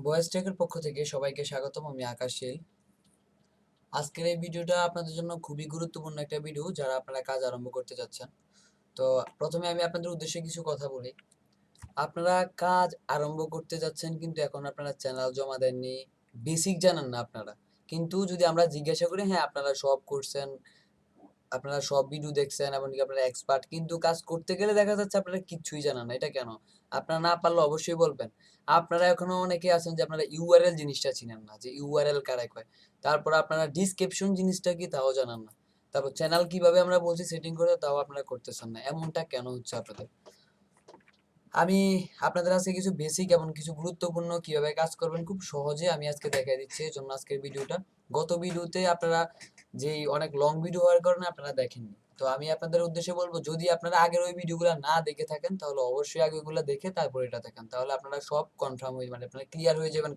Voice টেকের পক্ষ থেকে সবাইকে স্বাগতম। আমি আকাশশীল। আজকের এই ভিডিওটা আপনাদের জন্য খুবই গুরুত্বপূর্ণ একটা ভিডিও, যারা আপনারা কাজ আরম্ভ করতে যাচ্ছেন। তো প্রথমে আমি আপনাদের উদ্দেশ্যে কিছু কথা বলি। আপনারা কাজ আরম্ভ করতে যাচ্ছেন, কিন্তু এখন আপনারা চ্যানেল জমা দেননি, বেসিক জানেন না আপনারা। কিন্তু যদি আমরা জিজ্ঞাসা করি, হ্যাঁ আপনারা সব করছেন, আপনারা সব ভিডিও দেখছেন, এমনকি আপনারা এক্সপার্ট, কিন্তু কাজ করতে গেলে দেখা যাচ্ছে আপনারা কিচ্ছুই জানেন না। এটা কেন? আপনারা না পারলে অবশ্যই বলবেন। আপনারা এখনো অনেকে আছেন যে আপনারা ইউআরএল জিনিসটা চিনেন না, যে ইউআরএল কারে কয়। তারপর আপনারা ডিসক্রিপশন জিনিসটা কি তাও জানেন না। তারপর চ্যানেল কিভাবে আমরা বলছি সেটিং করে, তাও আপনারা করতেছেন না। এমনটা কেন হচ্ছে আপনাদের? আমি আপনাদের আজকে কিছু বেসিক এবং কিছু গুরুত্বপূর্ণ কিভাবে কাজ করবেন খুব সহজে আমি আজকে দেখাই দিচ্ছি। এই জন্য আজকের ভিডিওটা। গত ভিডিওতে আপনারা যেই অনেক লং ভিডিও হওয়ার কারণে আপনারা দেখেননি। তো আমি আপনাদের উদ্দেশ্যে বলবো, যদি আপনারা আগের ওই ভিডিওগুলো না দেখে থাকেন, তাহলে অবশ্যই আগে ওগুলো দেখে তারপর এটা দেখেন। তাহলে আপনারা সব কনফার্ম হয়ে, মানে আপনারা ক্লিয়ার হয়ে যাবেন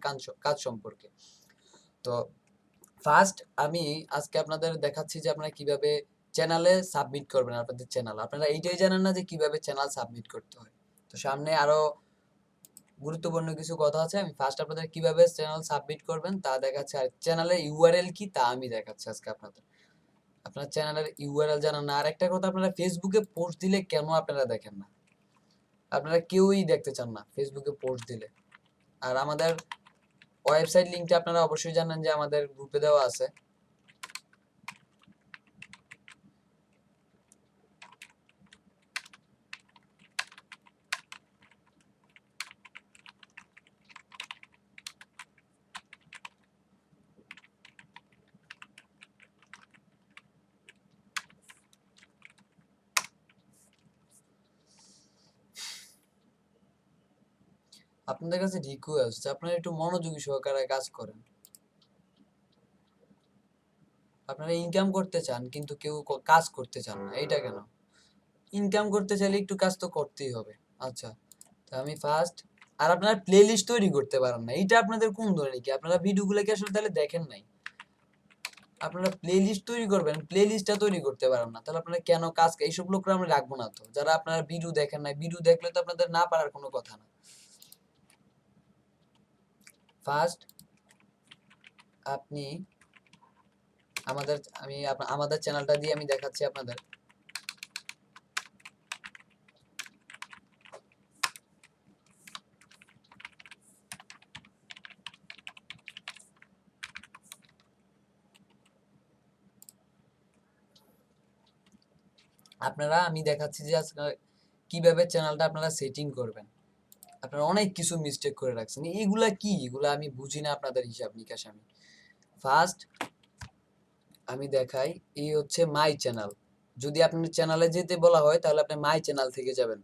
কাজ সম্পর্কে। তো ফার্স্ট আমি আজকে আপনাদের দেখাচ্ছি যে আপনারা কিভাবে চ্যানেলে সাবমিট করবেন আপনাদের চ্যানেল। আপনারা এইটাই জানেন না যে কিভাবে চ্যানেল সাবমিট করতে হয়। তো সামনে আরো গুরুত্বপূর্ণ কিছু কথা আছে। আমি ফার্স্ট আপনাদের কিভাবে চ্যানেল সাবমিট করবেন তা দেখাচ্ছি, আর চ্যানেলের ইউআরএল কি তা আমি দেখাচ্ছি আজকে আপনাদের। আপনার চ্যানেলের ইউআরএল জানেন না। আর একটা কথা, আপনারা ফেসবুকে পোস্ট দিলে কেন আপনারা দেখেন না? আপনারা কেউই দেখতে চান না ফেসবুকে পোস্ট দিলে। আর আমাদের ওয়েবসাইট লিংকটা আপনারা অবশ্যই জানেন যে আমাদের গ্রুপে দেওয়া আছে। আপনাদের কাছে রিকোয়েস্ট যে আপনারা একটু মনোযোগী সহকারে কাজ করেন। আপনারা ইনকাম করতে চান, কিন্তু কেউ কাজ করতে চান না। এইটা কেন? ইনকাম করতে চাইলে একটু কাজ তো করতেই হবে। আচ্ছা, তো আমি ফার্স্ট, আর আপনারা প্লে লিস্ট তৈরি করতে পারেন না, এইটা আপনাদের কোন ধরনের? কি আপনারা ভিডিওগুলোকে আসলে তাহলে দেখেন নাই? আপনারা প্লে লিস্ট তৈরি করবেন, প্লে লিস্টটা তৈরি করতে পারেন না, তাহলে আপনারা কেন কাজ? এইসব লোকরা আমরা রাখবো না তো, যারা আপনারা ভিডিও দেখেন নাই। ভিডিও দেখলে তো আপনাদের না পারার কোনো কথা না। ফার্স্ট আপনি আমাদের চ্যানেলটা দিয়ে আমি দেখাচ্ছি আপনাদের। আমি দেখাচ্ছি যে আজকে কিভাবে চ্যানেলটা আপনারা সেটিং করবেন। আপনারা অনেক কিছু মিস্টেক করে রাখছেন। এইগুলা কি? এগুলা আমি বুঝি না আপনাদের হিসাব নিকাশ। আমি ফার্স্ট আমি দেখাই। এই হচ্ছে মাই চ্যানেল। যদি আপনার চ্যানেলে যেতে বলা হয়, তাহলে আপনি মাই চ্যানেল থেকে যাবেন।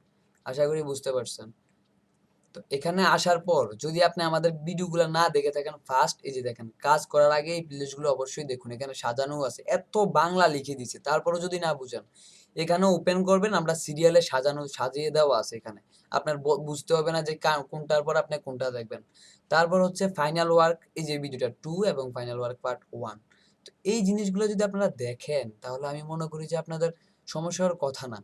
আশা করি বুঝতে পারছেন। তো এখানে আসার পর যদি আপনি আমাদের ভিডিওগুলো না দেখে থাকেন, ফার্স্ট এই যে দেখেন, কাজ করার আগে এই প্লেলিস্টগুলো অবশ্যই দেখুন। এখানে সাজানো আছে, এত বাংলা লিখে দিয়েছে, তারপরও যদি না বুঝেন, এখানে ওপেন করবেন, আমরা সিরিয়ালে সাজিয়ে দেওয়া আছে। এখানে আপনার বুঝতে হবে না যে কোনটার পর আপনি কোনটা দেখবেন। তারপর হচ্ছে ফাইনাল ওয়ার্ক, এই যে ভিডিওটা 2 এবং ফাইনাল ওয়ার্ক পার্ট 1। তো এই জিনিসগুলো যদি আপনারা দেখেন, তাহলে আমি মনে করি যে আপনাদের সমস্যা হওয়ার কথা না।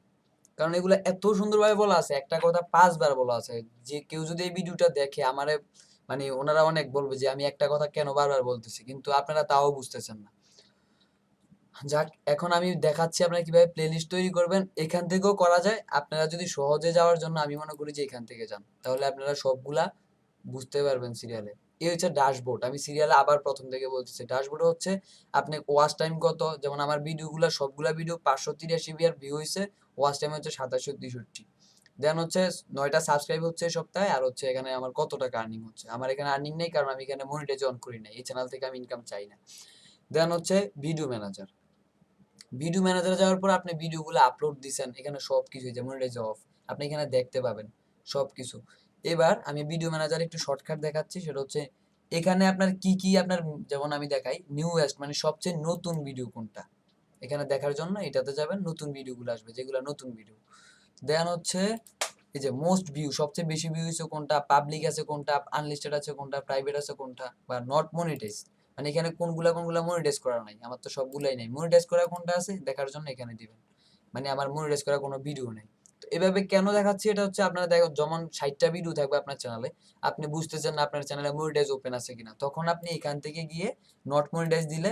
কারণ এগুলো এত সুন্দরভাবে বলা আছে, একটা কথা 5 বার বলা আছে। যে কেউ যদি এই ভিডিওটা দেখে, আমারে মানে ওনারা অনেক বলবে যে আমি একটা কথা কেন বারবার বলতেছি, কিন্তু আপনারা তাও বুঝতেছেন না। যাক, এখন আমি দেখাচ্ছি আপনারা কিভাবে প্লেলিস্ট তৈরি করবেন। এখান থেকেও করা যায়। আপনারা যদি সহজে যাওয়ার জন্য, আমি মনে করি যে এখান থেকে যান, তাহলে আপনারা সবগুলা বুঝতে পারবেন সিরিয়ালে। এই হচ্ছে ড্যাশবোর্ড। আমি সিরিয়ালে আবার প্রথম থেকে বলতেছি। ড্যাশবোর্ড হচ্ছে আপনি ওয়াচ টাইম কত, যেমন আমার ভিডিওগুলো সবগুলা ভিডিও 583 বিয়ার ভিউ হয়েছে, ওয়াচ টাইম হচ্ছে 2763। দেন হচ্ছে 9টা সাবস্ক্রাইব হচ্ছে এই সপ্তাহে, আর হচ্ছে এখানে আমার কত টাকা আর্নিং হচ্ছে। আমার এখানে আর্নিং নেই, কারণ আমি এখানে মনিটাইজ অন করি নাই। এই চ্যানেল থেকে আমি ইনকাম চাই না। দেন হচ্ছে ভিডিও ম্যানেজার। ভিডিও ম্যানেজারে যাওয়ার পর আপনি ভিডিওগুলো আপলোড দিছেন, এখানে সবকিছু যেমন মনিটাইজ অফ, আপনি এখানে দেখতে পাবেন সবকিছু। এবার আমি ভিডিও ম্যানেজার একটু শর্টকাট দেখাচ্ছি। সেটা হচ্ছে এখানে আপনার কি কি আপনার, যেমন আমি দেখাই নিউয়েস্ট, মানে সবচেয়ে নতুন ভিডিও কোনটা, এখানে দেখার জন্য এটাতে যাবেন। নতুন ভিডিওগুলো আসবে, যেগুলো নতুন ভিডিও। দেন হচ্ছে এই যে মোস্ট ভিউ, সবচেয়ে বেশি ভিউ হয়েছে কোনটা, পাবলিক আছে কোনটা, আনলিস্টেড আছে কোনটা, প্রাইভেট আছে কোনটা, বা নট মনিটাইজ, মানে এখানে কোনগুলা মনিটাইজ করা নাই। আমার তো সবগুলাই নাই। মনিটাইজ করা কোনটা আছে দেখার জন্য এখানে দিবেন, মানে আমার মনিটাইজ করা কোনো ভিডিও নেই। তো এভাবে কেন দেখাচ্ছি, এটা হচ্ছে আপনারা দেখো যেমন 60টা ভিডিও থাকবে আপনার চ্যানেলে, আপনি বুঝতেছেন না আপনার চ্যানেলে মনিটাইজ ওপেন আছে কিনা, তখন আপনি এখান থেকে গিয়ে নট মনিটাইজ দিলে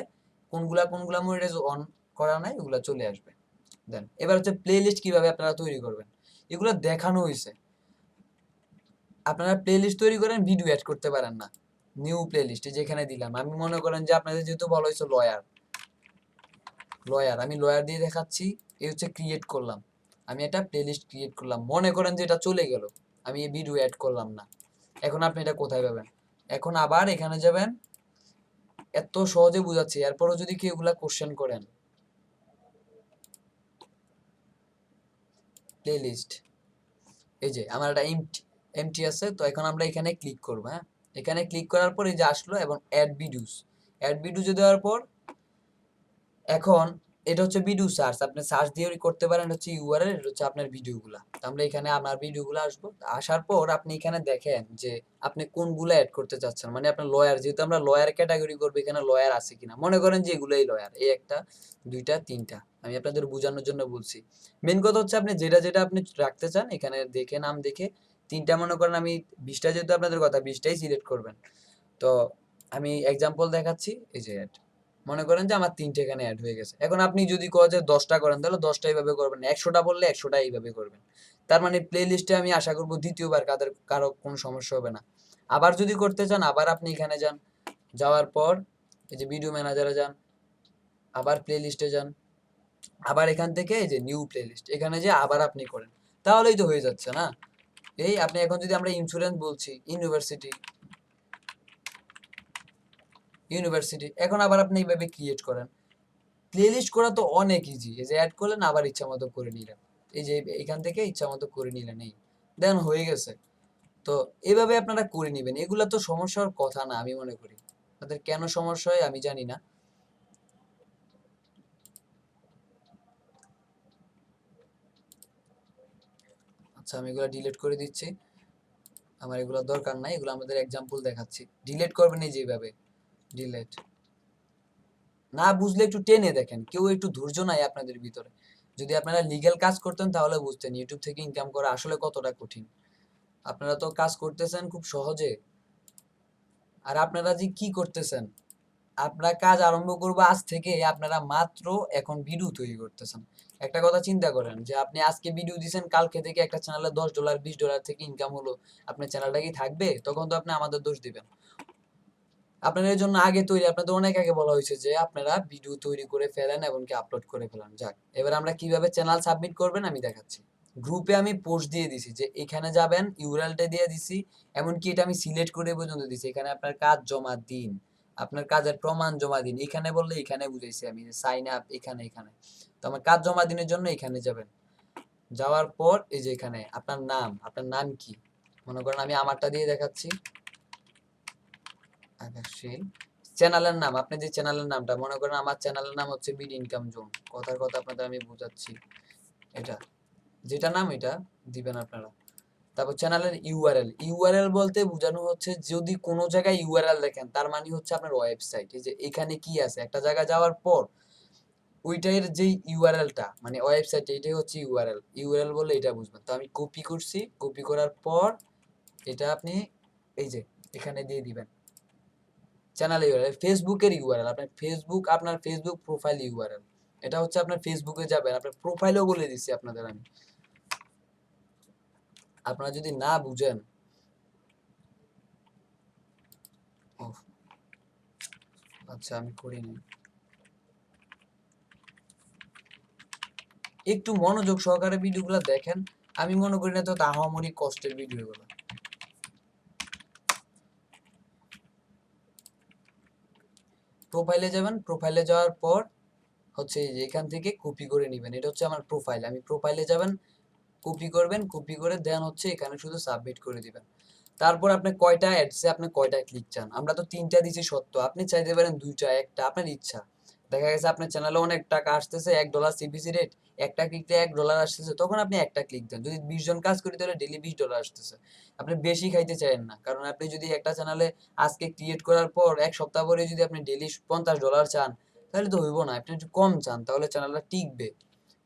কোনগুলা মনিটাইজ অন করা নাই ওগুলা চলে আসবে। দেন এবার হচ্ছে প্লে লিস্ট কিভাবে আপনারা তৈরি করবেন, এগুলো দেখানো হয়েছে। আপনারা প্লে লিস্ট তৈরি করেন, ভিডিও অ্যাড করতে পারেন না। নিউ প্লে লিস্ট যেখানে দিলাম, আমি মনে করেন যে আপনাদের যেহেতু বলা হয়েছে লয়ার, আমি লয়ার দিয়ে দেখাচ্ছি। এই হচ্ছে ক্রিয়েট করলাম, আমি একটা প্লে লিস্ট ক্রিয়েট করলাম, মনে করেন যে এটা চলে গেল, আমি এই ভিডিও অ্যাড করলাম না। এখন আপনি এটা কোথায় পাবেন? এখন আবার এখানে যাবেন, এত সহজে বুঝাচ্ছি, এরপরও যদি কেউ এগুলা কোশ্চেন করেন, প্লে লিস্ট, এই যে আমার একটা এমটি আছে, তো এখন আমরা এখানে ক্লিক করব। হ্যাঁ, এখানে ক্লিক করার পর এই যে আসলো, এবং অ্যাড ভিডিওস দেওয়ার পর এখন এটা হচ্ছে ভিডিও সার্চ, আপনি সার্চ দিয়ে করতে পারেন হচ্ছে ইউআরএল, এটা হচ্ছে আপনার ভিডিওগুলা। তো আমরা এখানে আমার ভিডিওগুলো আসবো, আসার পর আপনি এখানে দেখেন যে আপনি কোনগুলো অ্যাড করতে চাচ্ছেন, মানে আপনার লয়ার, যেহেতু আমরা লয়ার ক্যাটাগরি করবো, এখানে লয়ার আছে কিনা, মনে করেন যে এগুলোই লয়ার, এই একটা, দুইটা, তিনটা, আমি আপনাদের বোঝানোর জন্য বলছি। মেন কথা হচ্ছে আপনি যেটা যেটা আপনি রাখতে চান এখানে দেখে, নাম দেখে, তিনটা মনে করেন, আমি 20টা যেহেতু আপনাদের কথা, 20টাই সিলেক্ট করবেন। তো আমি এক্সাম্পল দেখাচ্ছি, এই যে অ্যাড, মনে করেন যে আমার 3টে এখানে অ্যাড হয়ে গেছে। এখন আপনি যদি কয় যে 10টা করেন, তাহলে 10টা এইভাবে করবেন, 100টা বললে 100টা এইভাবে করবেন। তার মানে প্লে লিস্টে আমি আশা করবো দ্বিতীয়বার কারো কোনো সমস্যা হবে না। আবার যদি করতে চান, আবার আপনি এখানে যান, যাওয়ার পর এই যে ভিডিও ম্যানেজারে যান, আবার প্লে লিস্টে যান, আবার এখান থেকে এই যে নিউ প্লে লিস্ট, এখানে যে আবার আপনি করেন, তাহলেই তো হয়ে যাচ্ছে না। এই আপনি এখন যদি আমরা ইন্স্যুরেন্স বলছি, ইউনিভার্সিটি, এখন আবার আপনি এইভাবে ক্রিয়েট করেন। প্লেলিস্ট করা তো অনেক ইজি, এই যে অ্যাড করলেন, আবার ইচ্ছা মতো করে নিলেন, এই যে এখান থেকে ইচ্ছা মতো করে নিলেন, এই দেন হয়ে গেছে। তো এভাবে আপনারা করে নেবেন, এগুলা তো সমস্যার কথা না, আমি মনে করি। তাদের কেন সমস্যা হয় আমি জানি না। আচ্ছা, আমি এগুলা ডিলিট করে দিচ্ছি, আমার এগুলো দরকার নাই, এগুলো আমাদের এক্সাম্পল দেখাচ্ছি। ডিলিট করবেন এই যে এইভাবে, ডিলিট। না বুঝলে একটু টেনে দেখেন, কেউ একটু ধৈর্য নাই আপনাদের ভিতরে। যদি আপনারা লিগ্যাল কাজ করতেন তাহলে বুঝতেন ইউটিউব থেকে ইনকাম করা আসলে কতটা কঠিন। আপনারা তো কাজ করতেছেন খুব সহজে, আর আপনারা যে কি করতেছেন, আপনারা কাজ আরম্ভ করবো আজ থেকে, আপনারা মাত্র এখন ভিডিও তৈরি করতেছেন। একটা কথা চিন্তা করেন যে আপনি আজকে ভিডিও দিচ্ছেন, কালকে থেকে একটা চ্যানেলে $10 $20 থেকে ইনকাম হলো, আপনার চ্যানেলটা কি থাকবে? তখন তো আপনি আমাদের দোষ দিবেন। আপনাদের জন্য আগে তৈরি, আপনাদের অনেক আগে বলা হয়েছে যে আপনারা ভিডিও তৈরি করে ফেলেন এবং কি আপলোড করে ফেলেন। যাক, এবার আমরা কিভাবে চ্যানেল সাবমিট করবেন আমি দেখাচ্ছি। গ্রুপে আমি পোস্ট দিয়ে দিছি যে এখানে যাবেন, ইউআরএলটা দিয়ে দিছি, এমনকি এটা আমি সিলেক্ট করে পর্যন্ত দিছি, এখানে আপনার কাজ জমা দিন, আপনার কাজের প্রমাণ জমা দিন, এখানে বললে এখানে বুঝাইছি আমি যে সাইন আপ, এখানে তো আমার কাজ জমা দিনের জন্য এখানে যাবেন। যাওয়ার পর এই যে এখানে আপনার নাম কি, মনে করেন আমি আমারটা দিয়ে দেখাচ্ছি, আকাশশীল। চ্যানেলের নাম, আপনি যে চ্যানেলের নামটা, মনে করেন আমার চ্যানেলের নাম হচ্ছে বিড ইনকাম জোন, কথার কথা আপনাদের আমি বুঝাচ্ছি, এটা যেটা নাম এটা দিবেন আপনারা। তারপর চ্যানেলের ইউআরএল বলতে বোঝানো হচ্ছে যদি কোনো জায়গায় ইউআরএল দেখেন, তার মানে হচ্ছে আপনার ওয়েবসাইট, এই যে এখানে কি আছে, একটা জায়গায় যাওয়ার পর ওইটার যে ইউআরএলটা মানে ওয়েবসাইট, এটাই হচ্ছে ইউআরএল বলে এটা বুঝবেন। তো আমি কপি করছি, কপি করার পর এটা আপনি এই যে এখানে দিয়ে দিবেন। চ্যানেল ইউআরএল, ফেসবুকের ইউআরএল, আপনার ফেসবুক প্রোফাইল ইউআরএল, এটা হচ্ছে আপনার ফেসবুকে যাবেন, আপনার প্রোফাইলও বলে দিচ্ছি আপনাদের আমি, আপনারা যদি না বুঝেন। আচ্ছা, আমি করিনি, একটু মনোযোগ সহকারে ভিডিওগুলো দেখেন, আমি মনে করি না তো আহামরি কষ্টের ভিডিওগুলো। প্রোফাইলে যাবেন, প্রোফাইলে যাওয়ার পর হচ্ছে এই যে এখান থেকে কপি করে নেবেন, এটা হচ্ছে আমার প্রোফাইল, আমি প্রোফাইলে যাবেন, কপি করবেন, কপি করে দেন হচ্ছে এখানে শুধু সাবমিট করে দিবেন। তারপর আপনি কয়টা অ্যাডসে আপনি কয়টা ক্লিক চান, আমরা তো 3টা দিছি সত্য, আপনি চাইতে পারেন 2টা, একটা, আপনার ইচ্ছা। দেখা গেছে আপনার চ্যানেলে অনেক টাকা আসতেছে, $1 সিপিসি রেট, একটা ক্লিকতে $1 আসতেছে, তখন আপনি একটা ক্লিক দেন। যদি 20 জন কাজ করি তাহলে ডেইলি $20 আসতেছে। আপনি বেশি খাইতে চাইেন না, কারণ আপনি যদি একটা চ্যানেলে আজকে ক্রিয়েট করার পর 1 সপ্তাহ পরে যদি আপনি ডেইলি $50 চান, তাহলে তো হইব না। আপনি একটু কম চান, তাহলে চ্যানেলটা টিকবে।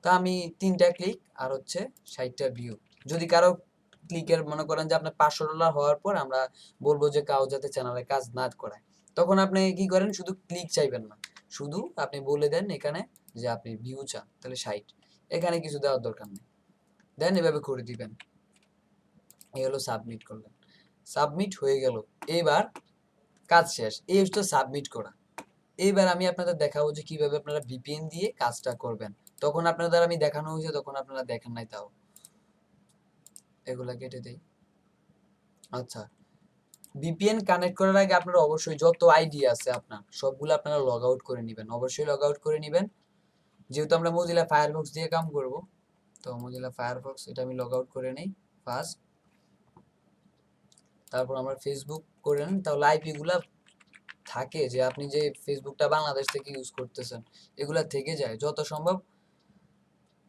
তো আমি 3টা ক্লিক আর হচ্ছে 60টা ভিউ। যদি কারো ক্লিকের মনে করেন যে আপনার $500 হওয়ার পর আমরা বলবো যে কাউ যাতে চ্যানেলে কাজ না করায়, তখন আপনি কি করেন, শুধু ক্লিক চাইবেন না, শুধু আপনি বলে দেন এখানে যে আপনি ভিউ চান, তাহলে 60, এখানে কিছু দেওয়ার দরকার নেই, দেন এভাবে করে দিবেন। এই হলো সাবমিট করলেন, সাবমিট হয়ে গেল। এবার কাজ শেষ, এই হচ্ছে সাবমিট করা। এইবার আমি আপনাদের দেখাবো যে কিভাবে আপনারা ভিপিএন দিয়ে কাজটা করবেন। তখন আপনাদের আমি দেখানো হয়েছে, তখন আপনারা দেখেন নাই, তাও এগুলা কেটে দেই। আচ্ছা, ভিপিএন কানেক্ট করার আগে আপনারা অবশ্যই যত আইডি আছে আপনার সবগুলো আপনারা লগ আউট করে নেবেন, অবশ্যই লগ আউট করে নেবেন। যেহেতু আমরা মোজিলা ফায়ারফক্স দিয়ে কাম করব, তো মোজিলা ফায়ারফক্স এটা আমি লগ আউট করে নেই ফার্স্ট। তারপর আমরা ফেসবুক করে নেন, তাহলে আইপি গুলা থাকে যে আপনি যে ফেসবুকটা বাংলাদেশ থেকে ইউজ করতেছেন এগুলা থেকে যায় যত সম্ভব,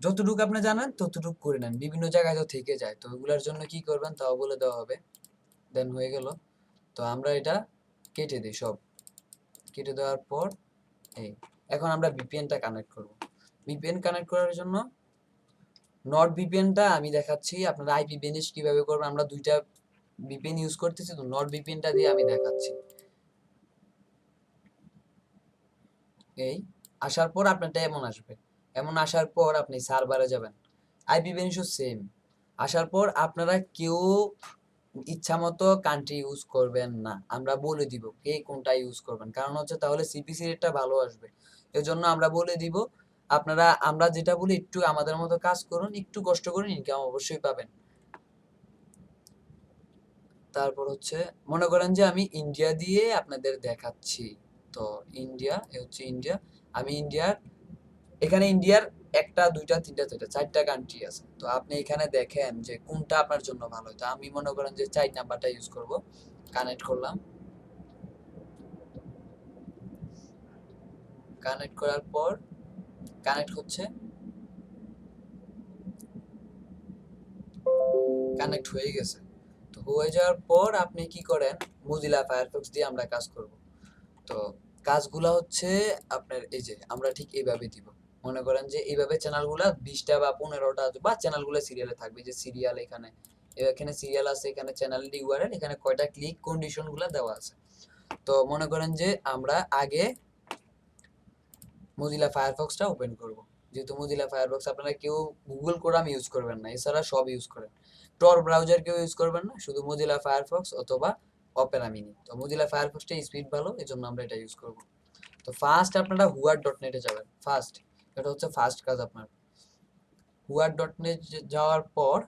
যতটুকু আপনি জানেন ততটুকু করে নেন, বিভিন্ন জায়গায় তো থেকে যায়, তো ওগুলার জন্য কি করবেন তাও বলে দেওয়া হবে। দেন হয়ে গেল, তো আমরা এটা কেটে দিই, সব কেটে দেওয়ার পর এই এখন আমরা ভিপিএনটা কানেক্ট করব। ভিপিএন কানেক্ট করার জন্য নট ভিপিএনটা আমি দেখাচ্ছি, আপনারা আইপি বেনিশ কিভাবে করবেন, আমরা দুইটা ভিপিএন ইউজ করতেছি, তো নট ভিপিএনটা দিয়ে আমি দেখাচ্ছি। এই আসার পর আপনারটা এমন আসবে, এমন আসার পর আপনি সার্ভারে যাবেন, আইপি বেনিশও সেম। আসার পর আপনারা কেউ ইচ্ছা মতো কান্ট্রি ইউজ করবেন না, আমরা বলে দিব কে কোনটা ইউজ করবেন, কারণ হচ্ছে তাহলে সিপিসি রেটটা ভালো আসবে। এজন্য আমরা বলে দিব আপনারা, আমরা যেটা বলি একটু আমাদের মতো কাজ করুন, একটু কষ্ট করুন, ইনকাম অবশ্যই পাবেন। তারপর হচ্ছে মনে করেন যে আমি ইন্ডিয়া দিয়ে আপনাদের দেখাচ্ছি, তো ইন্ডিয়া, এ হচ্ছে ইন্ডিয়া, আমি ইন্ডিয়ার, এখানে ইন্ডিয়ার একটা দুইটা তিনটা চারটা 4টা কান্ট্রি আছে, তো আপনি এখানে দেখেন যে কোনটা আপনার জন্য ভালো হয়। তো আমি মনে করেন যে 4 নাম্বারটা ইউজ করব, কানেক্ট করলাম। কানেক্ট করার পর কানেক্ট হচ্ছে, কানেক্ট হয়ে গেছে। তো হয়ে যাওয়ার পর আপনি কি করেন, মোজিলা ফায়ারফক্স দিয়ে আমরা কাজ করব। তো কাজগুলা হচ্ছে আপনার এই যে আমরা ঠিক এইভাবে দিব, মনে করেন যে এইভাবে চ্যানেলগুলা 20টা বা 15টা বা চ্যানেলগুলো সিরিয়ালে থাকবে, যে সিরিয়াল এখানে, এখানে সিরিয়াল আছে, এখানে চ্যানেল ইউআরএল, এখানে কয়টা ক্লিক কন্ডিশনগুলো দেওয়া আছে। তো মনে করেন যে আমরা আগে মোজিলা ফায়ারফক্সটা ওপেন করব। যেহেতু মোজিলা ফায়ারফক্স আপনারা কেউ গুগল ক্রোম ইউজ করবেন না, এছাড়া সব ইউজ করেন, টর ব্রাউজার কেউ ইউজ করবেন না, শুধু মোজিলা ফায়ারফক্স অথবা অপেরা মিনি। তো মোজিলা ফায়ারফক্সটা স্পিড ভালো, এজন্য আমরা এটা ইউজ করব। তো ফার্স্ট আপনারা হুয়ার.নেটে যাবেন, ফার্স্ট, এটা হচ্ছে ফার্স্ট কাজ আপনার। হুয়ার.নেট যাওয়ার পর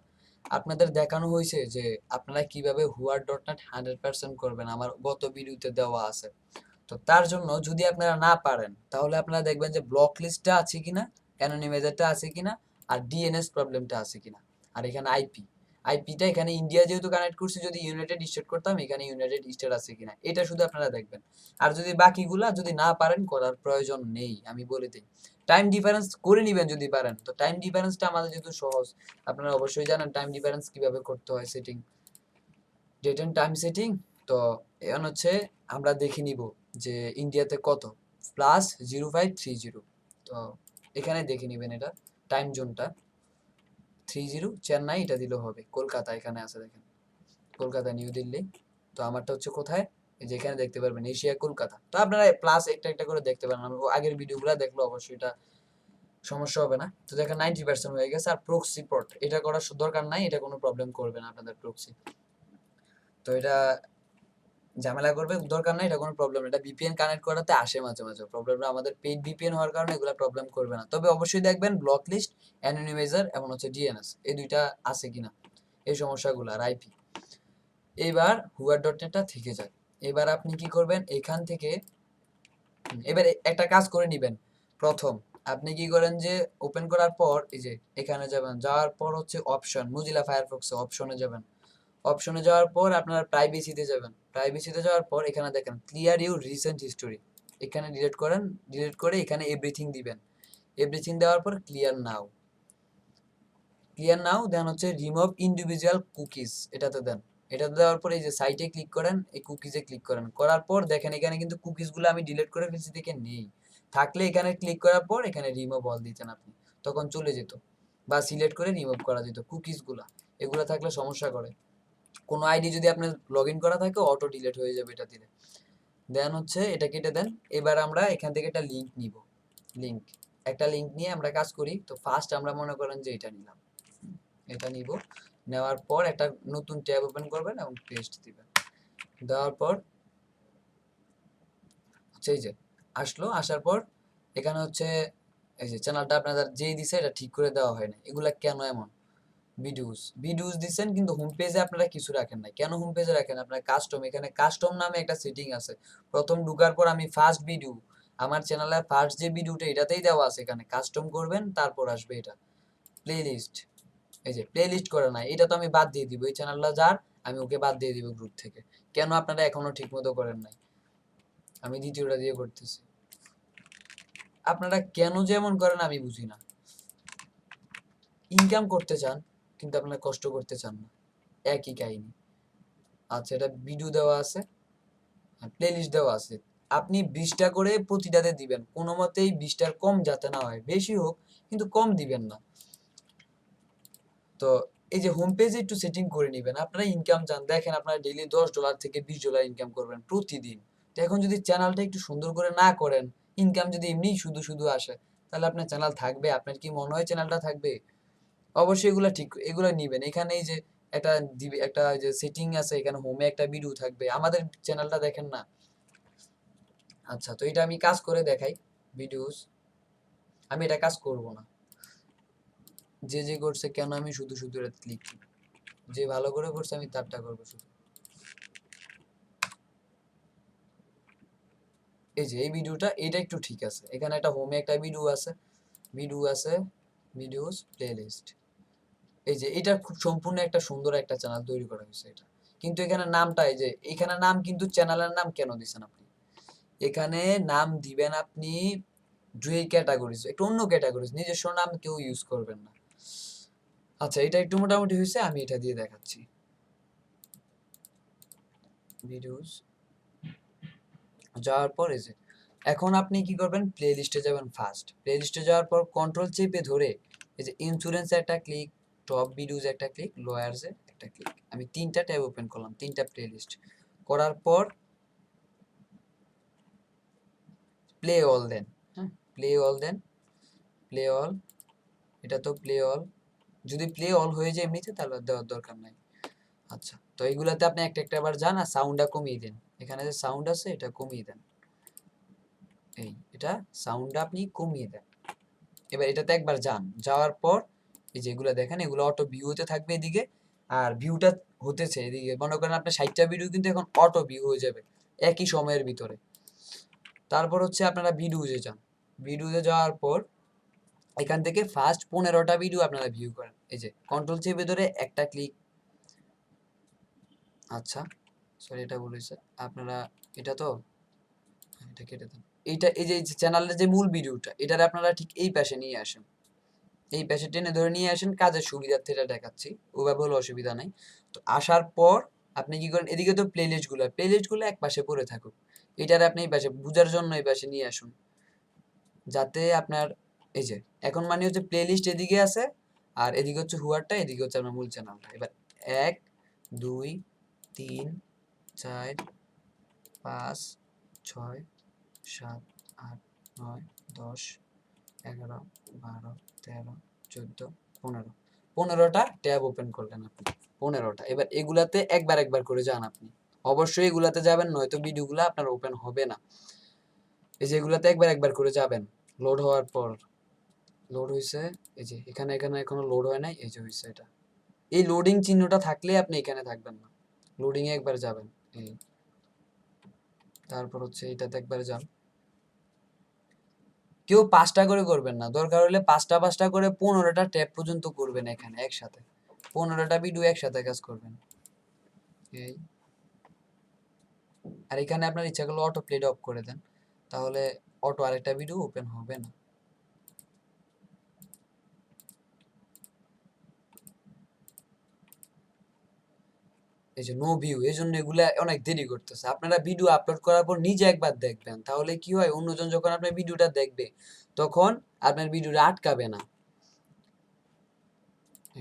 আপনাদের দেখানো হয়েছে যে আপনারা কিভাবে হুয়ার.নেট 100% করবেন, আমার গত ভিডিওতে দেওয়া আছে। তো তার জন্য যদি আপনারা না পারেন তাহলে আপনারা দেখবেন যে ব্লক লিস্টটা আছে কিনা, অ্যানোনিমাইজারটা আছে কিনা, আর ডিএনএস প্রবলেমটা আছে কিনা, আর এখানে আইপিটা এখানে ইন্ডিয়া যেহেতু কানেক্ট করছি, যদি ইউনাইটেড স্টেট করতাম এখানে ইউনাইটেড স্টেট আছে কিনা, এটা শুধু আপনারা দেখবেন। আর যদি বাকিগুলা যদি না পারেন, করার প্রয়োজন নেই, আমি বলে দিই। টাইম ডিফারেন্স করে নেবেন যদি পারেন, তো টাইম ডিফারেন্সটা আমাদের যেহেতু সহজ, আপনারা অবশ্যই জানেন টাইম ডিফারেন্স কিভাবে করতে হয়, setting, date and time setting. তো এখন হচ্ছে আমরা দেখে নিব যে ইন্ডিয়াতে কত, +0530। তো এখানে দেখে নেবেন এটা টাইম জোনটা 30, চেন্নাই এটা দিলেও হবে, কলকাতা এখানে আছে দেখেন, কলকাতা নিউ দিল্লি। তো আমারটা হচ্ছে কোথায়, এই যে এখানে দেখতে পারবেন এশিয়া কলকাতা। তো আপনারা প্লাস একটা একটা করে দেখতে পারেন, আগের ভিডিওগুলো দেখলে অবশ্যই এটা সমস্যা হবে না। তো দেখেন 90% হয়ে গেছে। আর প্রক্সি পোর্ট এটা করার দরকার নাই, এটা কোনো প্রবলেম করবে না আপনাদের প্রক্সি, তো এটা ঝামেলা করবে দরকার নাই, এটা কোনো প্রবলেম না। এটা ভিপিএন কানেক্ট করাতে আসে মাঝে মাঝে প্রবলেমটা, আমাদের পেইড ভিপিএন হওয়ার কারণে এগুলো প্রবলেম করবে না। তবে অবশ্যই দেখবেন ব্লক লিস্ট, অ্যানোনিমাইজার এবং হচ্ছে ডিএনএস এই দুইটা আছে কিনা, এই সমস্যাগুলো, আর আইপি। এবার হুয়ার.নেটটা থেকে যায়। এবার আপনি কি করবেন, এখান থেকে এবার একটা কাজ করে নেবেন। প্রথম আপনি কি করেন যে ওপেন করার পর এই যে এখানে যাবেন, যাওয়ার পর হচ্ছে অপশন, মোজিলা ফায়ারফক্সে অপশনে যাবেন। অপশনে যাওয়ার পর আপনারা প্রাইভেসিতে যাবেন, প্রাইভেসিতে যাওয়ার পর এখানে দেখেন ক্লিয়ার ইউর রিসেন্ট হিস্টোরি, এখানে ডিলিট করেন, ডিলিট করে এখানে এভরিথিং দিবেন। এভরিথিং দেওয়ার পর ক্লিয়ার নাও, ক্লিয়ার নাও দেন হচ্ছে রিমুভ ইন্ডিভিজুয়াল কুকিজ, এটাতে দেন। এটাতে দেওয়ার পর এই যে সাইটে ক্লিক করেন, এই কুকিজে ক্লিক করেন, করার পর দেখেন এখানে কিন্তু কুকিজগুলো আমি ডিলিট করে ফেলছি, দেখে নেই, থাকলে এখানে ক্লিক করার পর এখানে রিমুভ অল দিতেন আপনি। তখন চলে যেত, বা সিলেক্ট করে রিমুভ করা যেত কুকিজগুলা। এগুলো থাকলে সমস্যা করে। কোনো আইডি যদি আপনার লগ ইন করা থাকে অটো ডিলিট হয়ে যাবে এটা দিলে। দেন হচ্ছে এটা কেটে দেন। এবার আমরা এখান থেকে একটা লিঙ্ক নিব। একটা লিঙ্ক নিয়ে আমরা কাজ করি। তো ফার্স্ট আমরা মনে করেন যে এটা নিলাম, এটা নিব। নেওয়ার পর একটা নতুন ট্যাব ওপেন করবেন এবং পেস্ট দিবেন। দেওয়ার পর হচ্ছে এই যে আসলো, আসার পর এখানে হচ্ছে এই যে চ্যানেলটা আপনাদের যেই দিছে এটা ঠিক করে দেওয়া হয় না। এগুলা কেন এমন? ভিডিওস দিচ্ছেন কিন্তু হোম পেজে আপনারা কিছু রাখেন না। কেন হোম পেজে রাখেন? আপনার কাস্টম, এখানে কাস্টম নামে একটা সেটিং আছে। প্রথম ঢুকার পর আমি ফার্স্ট ভিডিও, আমার চ্যানেলের ফার্স্ট যে ভিডিওটা এটাতেই দেওয়া আছে, এখানে কাস্টম করবেন, তারপর আসবে এটা প্লেলিস্ট। এই যে প্লেলিস্ট করে না, এটা তো আমি বাদ দিয়ে দিব। এই চ্যানেলটা যার আমি ওকে বাদ দিয়ে দিব গ্রুপ থেকে। কেন আপনারা এখনো ঠিক মতো করেন নাই? আমি দ্বিতীয়টা দিয়ে করতেছি। আপনারা কেন যেমন করেন আমি বুঝি না। ইনকাম করতে চান কিন্তু আপনারা কষ্ট করতে চান না, একই কাহিনী। আচ্ছা, এটা ভিডিও দেওয়া আছে, প্লেলিস্ট দেওয়া আছে। আপনি 20টা করে প্রতিটাতে দিবেন, কোনো মতেই 20টার কম যাতে না হয়, বেশি হোক কিন্তু কম দিবেন না। তো এই যে হোম পেজে একটু সেটিং করে নেবেন। আপনারা ইনকাম চান, দেখেন আপনারা ডেইলি $10 থেকে $20 ইনকাম করবেন প্রতিদিন। তো এখন যদি চ্যানেলটা একটু সুন্দর করে না করেন, ইনকাম যদি এমনি শুধু শুধু আসে, তাহলে আপনার চ্যানেল থাকবে? আপনার কি মনে হয় চ্যানেলটা থাকবে? অবশ্যই এগুলা ঠিক, এগুলা নিবেন। এখানে এই যে একটা দিবে, একটা যে সেটিং আছে, এখানে হোমে একটা ভিডিও থাকবে। আমাদের চ্যানেলটা দেখেন না। আচ্ছা, তো এটা আমি কাজ করে দেখাই। ভিডিওস, আমি এটা কাজ করব না। যে যে করছে কেন আমি শুধু শুধু এটা লিখি? যে ভালো করে করছে আমি তারটা করবো শুধু। এই যে এই ভিডিওটা, এটা একটু ঠিক আছে। এখানে একটা হোমে একটা ভিডিও আছে, ভিডিওস প্লেলিস্ট। এই যে এটা খুব সম্পূর্ণ একটা সুন্দর একটা চ্যানেল তৈরি করা হয়েছে এটা। কিন্তু এখানে নামটা, এই যে এখানে নাম, কিন্তু চ্যানেলের নাম কেন দিছেন আপনি? এখানে নাম দিবেন আপনি দুই ক্যাটাগরিজ, একটু অন্য ক্যাটাগরিজ, নিজস্ব নাম কেউ ইউজ করবেন না। আচ্ছা, এটা একটু মোটামুটি হয়েছে, আমি এটা দিয়ে দেখাচ্ছি। ভিডিওস যাওয়ার পর এই যে এখন আপনি কি করবেন? প্লে লিস্টে যাবেন। ফার্স্ট প্লে লিস্টে যাওয়ার পর কন্ট্রোল চেপে ধরে এই যে ইন্স্যুরেন্সে একটা ক্লিক, টপ ভিডিওস একটা ক্লিক, লোয়ার্সে একটা ক্লিক। আমি 3টা ট্যাব ওপেন করলাম, 3টা প্লে লিস্ট করার পর প্লে অল দেন। হ্যাঁ, প্লে অল দেন, প্লে অল। এটা তো প্লে অল, যদি প্লে অল হয়ে যায় এমনিতে তাহলে দেওয়ার দরকার নাই। আচ্ছা, তো এইগুলাতে আপনি একটা একটা আবার যান আর সাউন্ডটা কমিয়ে দেন। এখানে যে সাউন্ড আছে এটা কমিয়ে দেন, এটা সাউন্ডটা আপনি কমিয়ে দেন। এবার এটাতে একবার যান, যাওয়ার পর এই যে এগুলো দেখেন, এগুলো অটো ভিউ হতে থাকবে এদিকে, আর ভিউটা হতেছে এদিকে। মনে করেন আপনার 60টা ভিডিও কিন্তু এখন অটো ভিউ হয়ে যাবে একই সময়ের ভিতরে। তারপর হচ্ছে আপনারা ভিডিওতে যান, ভিডিওতে যাওয়ার পর এখান থেকে ফার্স্ট 15টা ভিডিও আপনারা ভিউ করেন। এই যে কন্ট্রোল চেপে ধরে একটা ক্লিক। আচ্ছা, সরি, এটা বলেছে আপনারা, এটা তো এটা কেটে দেন। এইটা এই যে চ্যানেলের যে মূল ভিডিওটা, এটারে আপনারা ঠিক এই পাশে নিয়ে আসেন, এই পাশে টেনে ধরে নিয়ে আসেন। কাজের সুবিধার্থে এটা দেখাচ্ছি, ওভাবে হলে অসুবিধা নাই। তো আসার পর আপনি কি করেন? এদিকে তো প্লেলিস্টগুলো এক পাশে পড়ে থাকুক, এটারে আপনি এই পাশে বুঝার জন্য এই পাশে নিয়ে আসুন, যাতে আপনার এই যে এখন মানে হচ্ছে প্লেলিস্ট এদিকে আছে, আর এদিকে হচ্ছে হুয়ারটা, এদিকে হচ্ছে আপনার মূল চ্যানেলটা। এবার 1 2 3 4 5 6 7 8 9 10 11 12 13 14 15, 15টা ট্যাব ওপেন করলেন আপনি, 15টা। এবার এগুলাতে একবার একবার করে যান আপনি, অবশ্যই এগুলাতে যাবেন, নয়তো ভিডিওগুলো আপনার ওপেন হবে না। এই যে এগুলাতে একবার একবার করে যাবেন। লোড হওয়ার পর, লোড হয়েছে, এই যে এখানে এখানে এখনো লোড হয় নাই, এই যে হয়েছে এটা। এই লোডিং চিহ্নটা থাকলে আপনি এখানে থাকবেন না, লোডিং এ একবার যাবেন। এই তারপর হচ্ছে এটাতে একবার যান। কেউ 5টা করে করবেন না, দরকার হলে 5টা 5টা করে 15টা ট্যাব পর্যন্ত করবেন এখানে একসাথে, 15টা ভিডিও একসাথে কাজ করবেন। এই আর এখানে আপনার ইচ্ছা করলে অটো প্লেটা অফ করে দেন, তাহলে অটো আরেকটা ভিডিও ওপেন হবে না। এই যে নো ভিউ, এই জন্য এগুলা অনেক দেরি করতেছে। আপনারা ভিডিও আপলোড করার পর নিজে একবার দেখবেন, তাহলে কি হয়, অন্যজন যখন আপনার ভিডিওটা দেখবে তখন আপনার ভিডিওটা আটকাবে না।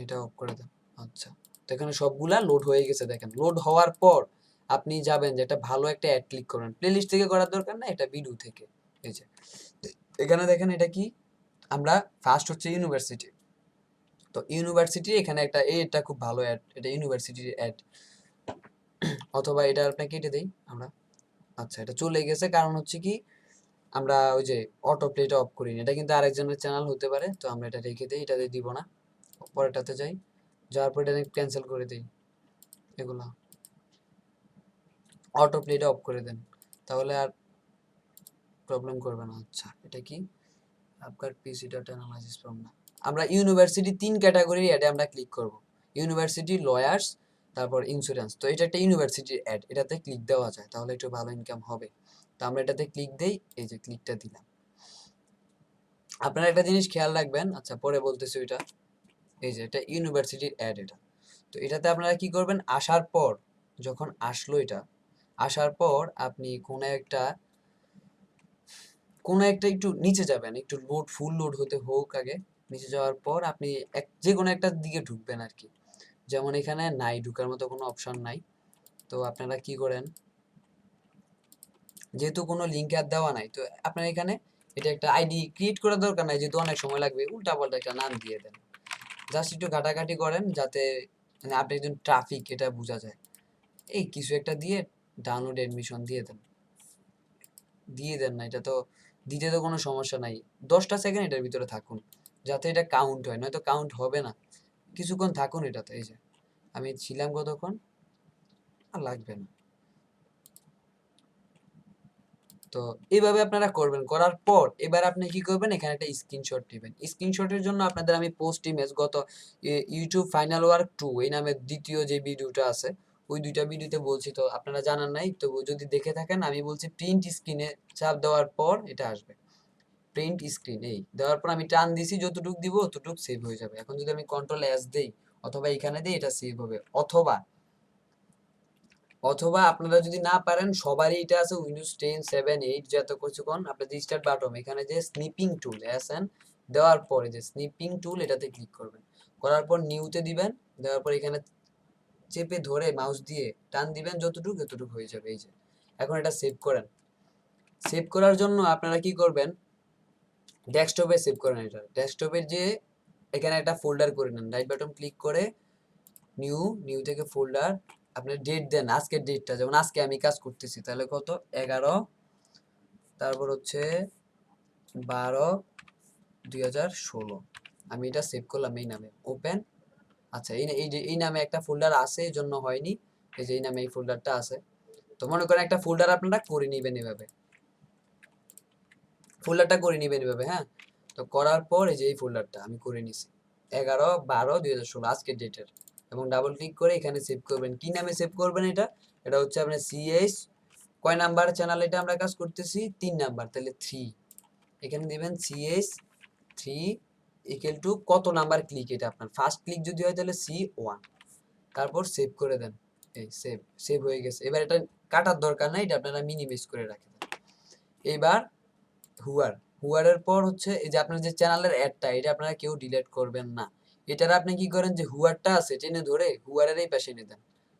এটা অফ করে দেন। আচ্ছা, তো এখানে সবগুলা লোড হয়ে গেছে। দেখেন লোড হওয়ার পর আপনি যাবেন যে একটা ভালো একটা অ্যাড ক্লিক করবেন। প্লেলিস্ট থেকে করার দরকার নাই, এটা ভিডিও থেকে। এই যে এখানে দেখেন এটা কি, আমরা ফার্স্ট হচ্ছে ইউনিভার্সিটি। তো ইউনিভার্সিটি এখানে একটা, এটা খুব ভালো অ্যাড, এটা ইউনিভার্সিটির অ্যাড। অথবা এটা আপনাকে কেটে দেই আমরা। আচ্ছা, এটা চলে গেছে, কারণ হচ্ছে কি আমরা ওই যে অটো প্লেটা অফ করিনি। এটা কিন্তু আরেকজনের চ্যানেল হতে পারে, তো আমরা এটা রেখে দিই, এটাতে দিব না। পরেরটাতে যাই, যাওয়ার পর এটা ক্যান্সেল করে দিই। এগুলা অটো প্লেটা অফ করে দেন, তাহলে আর প্রবলেম করবে না। আচ্ছা, এটা কি আপনার পিসি ডাটা অ্যানালাইসিস ফর্ম না, আমরা ইউনিভার্সিটি 3 ক্যাটাগরির অ্যাডে আমরা ক্লিক করব। ইউনিভার্সিটি, লয়ার্স, তারপর ইন্স্যুরেন্স। তো এটা একটা ইউনিভার্সিটির অ্যাড, এটাতে ক্লিক দেওয়া যায়, তাহলে একটু ভালো ইনকাম হবে। তো আমরা এটাতে ক্লিক দেই, এই যে ক্লিকটা দিলাম। আপনারা একটা জিনিস খেয়াল রাখবেন, আচ্ছা পরে বলতেছি ওইটা। এই যে এটা ইউনিভার্সিটির অ্যাড এটা। তো এটাতে আপনারা কি করবেন, আসার পর, যখন আসলো এটা, আসার পর আপনি কোনো একটা একটু নিচে যাবেন, একটু লোড, ফুল লোড হতে হোক আগে। নিচে যাওয়ার পর আপনি যে কোনো একটা দিকে ঢুকবেন আর কি। যেমন এখানে নাই, ঢুকার মতো কোনো অপশন নাই। তো আপনারা কি করেন, যেহেতু কোনো লিঙ্ক আর দেওয়া নাই, তো আপনার এখানে এটা একটা আইডি ক্রিয়েট করার দরকার নাই, যেহেতু অনেক সময় লাগবে, উল্টাপাল্টা একটা নাম দিয়ে দেন। জাস্ট একটু ঘাটাঘাটি করেন, যাতে মানে আপনি একজন ট্রাফিক এটা বোঝা যায়। এই কিছু একটা দিয়ে ডাউনলোড এডমিশন দিয়ে দেন না, এটা তো দিতে তো কোনো সমস্যা নাই। 10টা সেকেন্ড এটার ভিতরে থাকুন, যাতে এটা কাউন্ট হয়, নয়তো কাউন্ট হবে না। কিছুক্ষণ থাকুন এটাতে। এই যে আমি ছিলাম কতক্ষণ, আর লাগবে না। তো এইভাবে আপনারা করবেন। করার পর এবার আপনি কি করবেন, এখানে একটা স্ক্রিনশট নেবেন। স্ক্রিনশটের জন্য আপনাদের আমি পোস্ট ইমেজ গত ইউটিউব ফাইনাল ওয়ার্ক 2 এই নামে দ্বিতীয় যে ভিডিওটা আছে, ওই দুইটা ভিডিওতে বলছি, তো আপনারা জানান নাই তো, যদি দেখে থাকেন আমি বলছি প্রিন্ট স্ক্রিনে চাপ দেওয়ার পর এটা আসবে। প্রিন্ট স্ক্রিন এই দেওয়ার পর আমি টান দিছি, যতটুক দিব ততটুক সেভ হয়ে যাবে। এখন যদি আমি কন্ট্রোল এস দেই অথবা এখানে দিই, এটা সেভ হবে। অথবা অথবা আপনারা যদি না পারেন, সবারই এটা আছে উইন্ডোজ 10, 7, 8 যত কিছুক্ষণ আপনার যে স্টার্ট বাটন, এখানে যে স্নিপিং টুল এসএন দেওয়ার পরে যে স্নিপিং টুল, এটাতে ক্লিক করবেন। করার পর নিউতে দিবেন, দেওয়ার পর এখানে চেপে ধরে মাউস দিয়ে টান দিবেন, যতটুকু এতটুকু হয়ে যাবে। এই যে এখন এটা সেভ করেন। সেভ করার জন্য আপনারা কি করবেন, ডেস্কটপে সেভ করেন। এটা ডেস্কটপের যে এখানে একটা ফোল্ডার করে নেন, রাইট বাটন ক্লিক করে নিউ থেকে ফোল্ডার, আপনি ডেট দেন, আজকের ডেটটা, যেমন আজকে আমি কাজ করতেছি, তাহলে কত 11, তারপর হচ্ছে 12/2016। আমি এটা সেভ করলাম এই নামে, ওপেন। আচ্ছা, এই নামে একটা ফোল্ডার আছে, এই জন্য হয়নি। এই যে এই নামে এই ফোল্ডারটা আছে। তো মনে করেন একটা ফোল্ডার আপনারা করে নিবেন এভাবে, ফোল্ডারটা করে নিবেন এভাবে, হ্যাঁ। তো করার পর এই যে এই ফোল্ডারটা আমি করে নিছি 11/12/2016 আজকের ডেটের, এবং ডাবল ক্লিক করে এখানে সেভ করবেন। কি নামে সেভ করবেন এটা, এটা হচ্ছে আপনার সিএস কয় নাম্বার চ্যানেল, এটা আমরা কাজ করতেছি 3 নাম্বার, তাহলে 3 এখানে দিবেন। সিএস 3 ইকুয়াল টু কত নাম্বার ক্লিক, এটা আপনার ফার্স্ট ক্লিক যদি হয় তাহলে C1, তারপর সেভ করে দেন। এই সেভ হয়ে গেছে। এবার এটা কাটার দরকার নাই, এটা আপনারা মিনিমাইজ করে রাখেন। এবার হুয়ার, হুয়ারের পর হচ্ছে এই যে আপনার যে চ্যানেলের অ্যাডটা, এটা আপনারা কেউ ডিলিট করবেন না। এটার আপনি কি করেন, যে হুয়ারটা আছে টেনে ধরে হুয়ারের এই পাশে এনে দেন,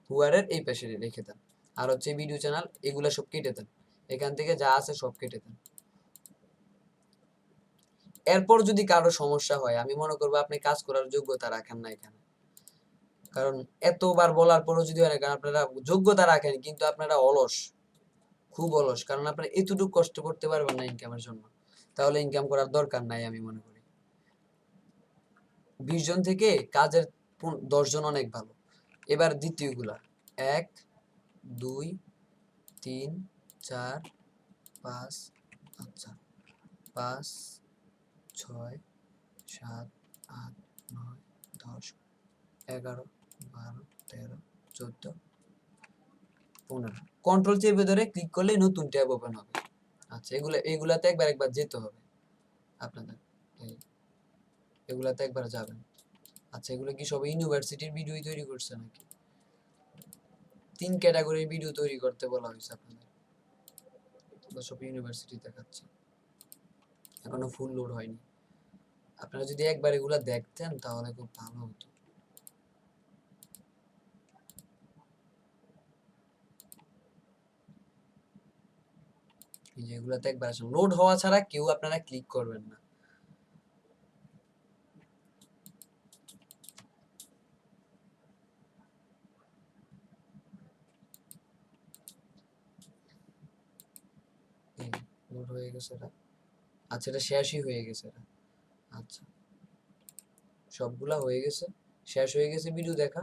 হুয়ারের এই পাশে রেখে দেন। আর হচ্ছে ভিডিও চ্যানেল, এগুলা সব কেটে দেন, এখান থেকে যা আছে সব কেটে দেন। এরপর যদি কারো সমস্যা হয়, আমি মনে করবো আপনি কাজ করার যোগ্যতা রাখেন না এখানে। কারণ এতবার বলার পরও যদি হয় না, কারণ আপনারা যোগ্যতা রাখেন কিন্তু আপনারা অলস, খুব অলস, কারণ আপনারা এতটুকু কষ্ট করতে পারবেন না ইনকামের জন্য। তাহলে ইনকাম করার দরকার নাই আমি মনে করি। 20 জন থেকে কাজের 10 জন অনেক ভালো। এবার দ্বিতীয়গুলা 1, 2, 3, 4, 5, আচ্ছা 5, 6, 7, 8, 9, 10, 11, 12, 13, 14, 15। কন্ট্রোল চেপে ধরে ক্লিক করলে নতুন ট্যাব ওপেন হবে। আচ্ছা, এগুলাতে একবার যেতে হবে আপনাদের, এগুলাতে একবার যাবেন। আচ্ছা, এগুলো কি সব ইউনিভার্সিটির ভিডিও তৈরি করছে নাকি? 3 ক্যাটাগরির ভিডিও তৈরি করতে বলা হয়েছে আপনাদের, সব ইউনিভার্সিটি দেখাচ্ছে, এখনো ফুল লোড হয়নি। আপনারা যদি একবার এগুলা দেখতেন তাহলে খুব ভালো হতো। এই যে এগুলাতে একবার আসেন, লোড হওয়া ছাড়া কেউ আপনারা ক্লিক করবেন না। লোড হয়ে গেছে এটা। আচ্ছা, এটা শেষই হয়ে গেছে এটা। আচ্ছা, সবগুলা হয়ে গেছে, শেষ হয়ে গেছে ভিডিও দেখা।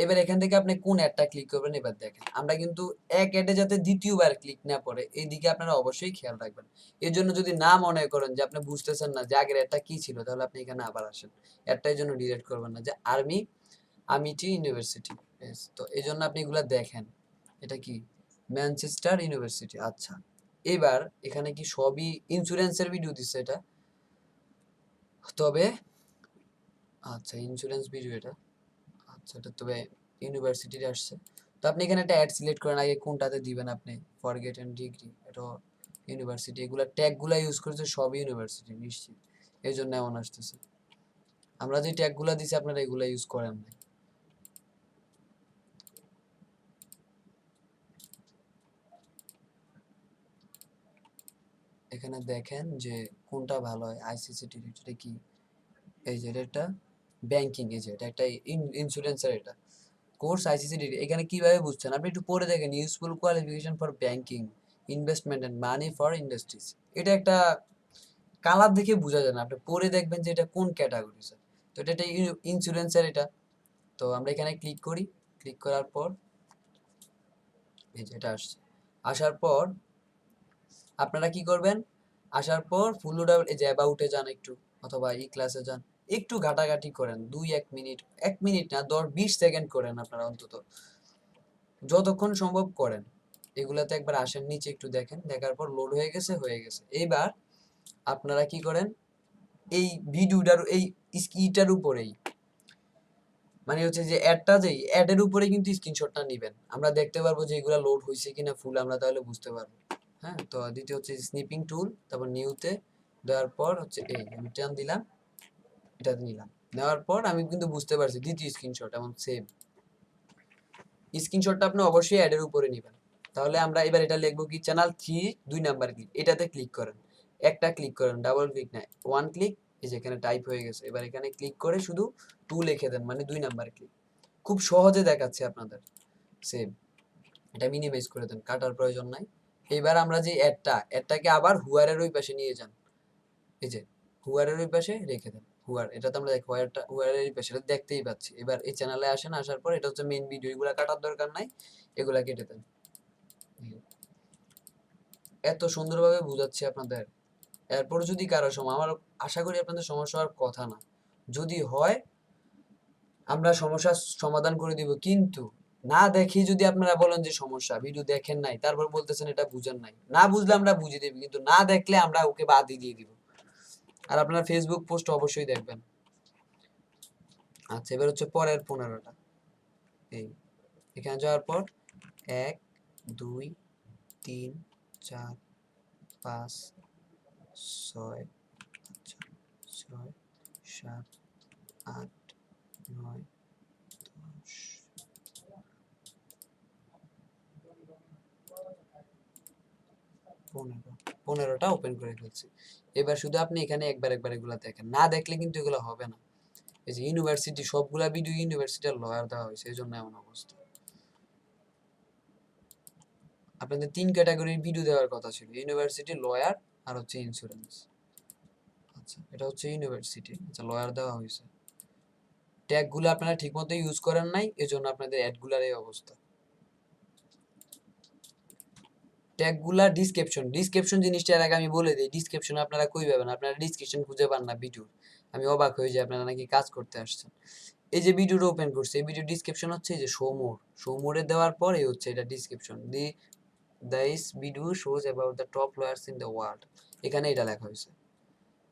এবার এখান থেকে আপনি কোন অ্যাডটা ক্লিক করবেন এবার দেখেন। আমরা কিন্তু এক অ্যাডে যাতে দ্বিতীয়বার ক্লিক না পড়ে এইদিকে আপনারা অবশ্যই খেয়াল রাখবেন। এর জন্য যদি না মনে করেন যে আপনি বুঝতেছেন না যে আগের অ্যাডটা কি ছিল, তাহলে আপনি এখানে আবার আসেন। অ্যাডটার জন্য ডিলিট করবেন না, যে আমিটি ইউনিভার্সিটি। তো এই জন্য আপনি এগুলা দেখেন। এটা কি? Manchester university. আচ্ছা, এবার এখানে কি সবই ইন্স্যুরেন্সের ভিডিও দিচ্ছে এটা, তবে আচ্ছা ইন্স্যুরেন্স ভিডিও এটা। আচ্ছা, এটা তবে ইউনিভার্সিটির আসছে। তো আপনি এখানে একটা অ্যাড সিলেক্ট করেন আগে কোনটাতে দিবেন আপনি। ফরগেট এন্ড ডিগ্রি, এটা ইউনিভার্সিটি। এগুলা ট্যাগগুলা ইউজ করেছে সবই ইউনিভার্সিটি নিশ্চিত, এই জন্য এমন আসতেছে। আমরা যে ট্যাগগুলা দিছি আপনারা এগুলা ইউজ করেন না। এখানে দেখেন যে কোনটা ভালো হয়। আইসিসিটি এটা কি? এই যে এটা ব্যাংকিং, এই যে এটা একটা ইন্স্যুরেন্সের এটা কোর্স আইসিসিডি। এখানে কিভাবে বুঝছেন আপনি একটু পড়ে দেখেন। Useful qualification for banking, investment and money for industries. এটা একটা কালার দেখে বোঝা যায় না, আপনি পড়ে দেখবেন যে এটা কোন ক্যাটাগরি স্যার। তো এটা একটা ইন্স্যুরেন্সের এটা। তো আমরা এখানে ক্লিক করি, ক্লিক করার পর এই যে এটা আসছে। আসার পর আপনারা কি করবেন, আসার পর ফুল এই যে অ্যাবাউটে যান একটু, অথবা ই ক্লাসে যান, একটু ঘাটাঘাটি করেন 2-1 মিনিট, 1 মিনিট না 10-20 সেকেন্ড করেন আপনারা অন্তত, যতক্ষণ সম্ভব করেন। এগুলাতে একবার আসেন নিচে একটু দেখেন, দেখার পর লোড হয়ে গেছে, হয়ে গেছে। এইবার আপনারা কি করেন, এই ভিডিওটার এই ইটার উপরেই, মানে হচ্ছে যে অ্যাডটা, যে অ্যাডের উপরে কিন্তু স্ক্রিনশটটা নেবেন। আমরা দেখতে পারবো যে এগুলা লোড হয়েছে কিনা ফুল, আমরা তাহলে বুঝতে পারবো। হ্যাঁ, তো দ্বিতীয় হচ্ছে স্নিপিং টুল, তারপর নিউতে দেওয়ার পর হচ্ছে এই আমি টান দিলাম, এটা নিলাম। নেওয়ার পর আমি কিন্তু বুঝতে পারছি দ্বিতীয় স্ক্রিনশট এমন সেভ। স্ক্রিনশটটা আপনি অবশ্যই অ্যাডের উপরে নেবেন। তাহলে আমরা এবার এটা লিখবো কি, চ্যানেল 3 2 নাম্বার ক্লিক, এটাতে ক্লিক করেন, একটা ক্লিক করেন, ডাবল ক্লিক না, ওয়ান ক্লিক। এই যে এখানে টাইপ হয়ে গেছে, এবার এখানে ক্লিক করে শুধু 2 লিখে দেন, মানে 2 নাম্বার ক্লিক। খুব সহজে দেখাচ্ছে আপনাদের। সেভ, এটা মিনিমাইজ করে দেন, কাটার প্রয়োজন নাই। এবার আমরা যে অ্যাডটাকে আবার হুয়ারের ওই পাশে নিয়ে যান। এই যে হুয়ারের ওই পাশে রেখে দেন। হুয়ার এটা তো আমরা দেখ হুয়ারের ওই পাশে, এটা দেখতেই পাচ্ছি। এবার এই চ্যানেলে আসেন, আসার পর এটা হচ্ছে মেইন ভিডিও, এগুলা কাটার দরকার নাই, এগুলা কেটে দেন। এত সুন্দরভাবে বুঝাচ্ছি আপনাদের। এরপর যদি কারো সময়, আমার আশা করি আপনাদের সমস্যা হওয়ার কথা না, যদি হয় আমরা সমস্যার সমাধান করে দিব। কিন্তু না দেখি যদি আপনারা বলেন যে সমস্যা, ভিডিও দেখেন নাই তারপর বলতেছেন এটা বুঝেন নাই, না বুঝলে আমরা বুঝিয়ে দেব, কিন্তু না দেখলে আমরা ওকে বাদ দিয়ে দিব। আর আপনারা ফেসবুক পোস্ট অবশ্যই দেখবেন। আচ্ছা, এবার হচ্ছে পরের 15টা। এই এখানে যাওয়ার পর 1 2 3 4 5 6 6 7 8 9 10 15, 15টা ওপেন করে ফেলছি। এবার শুধু আপনি এখানে একবার একবার এগুলা দেখেন, না দেখলে কিন্তু এগুলো হবে না। এই যে ইউনিভার্সিটি, সবগুলা ভিডিও ইউনিভার্সিটির লয়ার দেওয়া হয়েছে, এই জন্য এমন অবস্থা। আপনাদের 3 ক্যাটাগরির ভিডিও দেওয়ার কথা ছিল, ইউনিভার্সিটি, লয়ার আর হচ্ছে ইন্স্যুরেন্স। আচ্ছা, এটা হচ্ছে ইউনিভার্সিটি, আচ্ছা লয়ার দেওয়া হয়েছে। ট্যাগগুলো আপনারা ঠিকমতো ইউজ করেন নাই, এজন্য আপনাদের অ্যাডগুলার এই অবস্থা। ট্যাগগুলা ডিসক্রিপশন জিনিসটা এর আগে আমি বলে দিই, ডিসক্রিপশন আপনারা কই পাবেন, আপনারা ডিসক্রিপশন খুঁজে পান না ভিডিওর। আমি অবাক হয়ে যাই, আপনারা নাকি কাজ করতে আসছেন। এই যে ভিডিওটা ওপেন করছে, এই ভিডিও ডিসক্রিপশন হচ্ছে এই যে শো মোরে দেওয়ার পরে হচ্ছে এটা description. This video shows about the top lawyers in the world, এখানে এটা লেখা হয়েছে।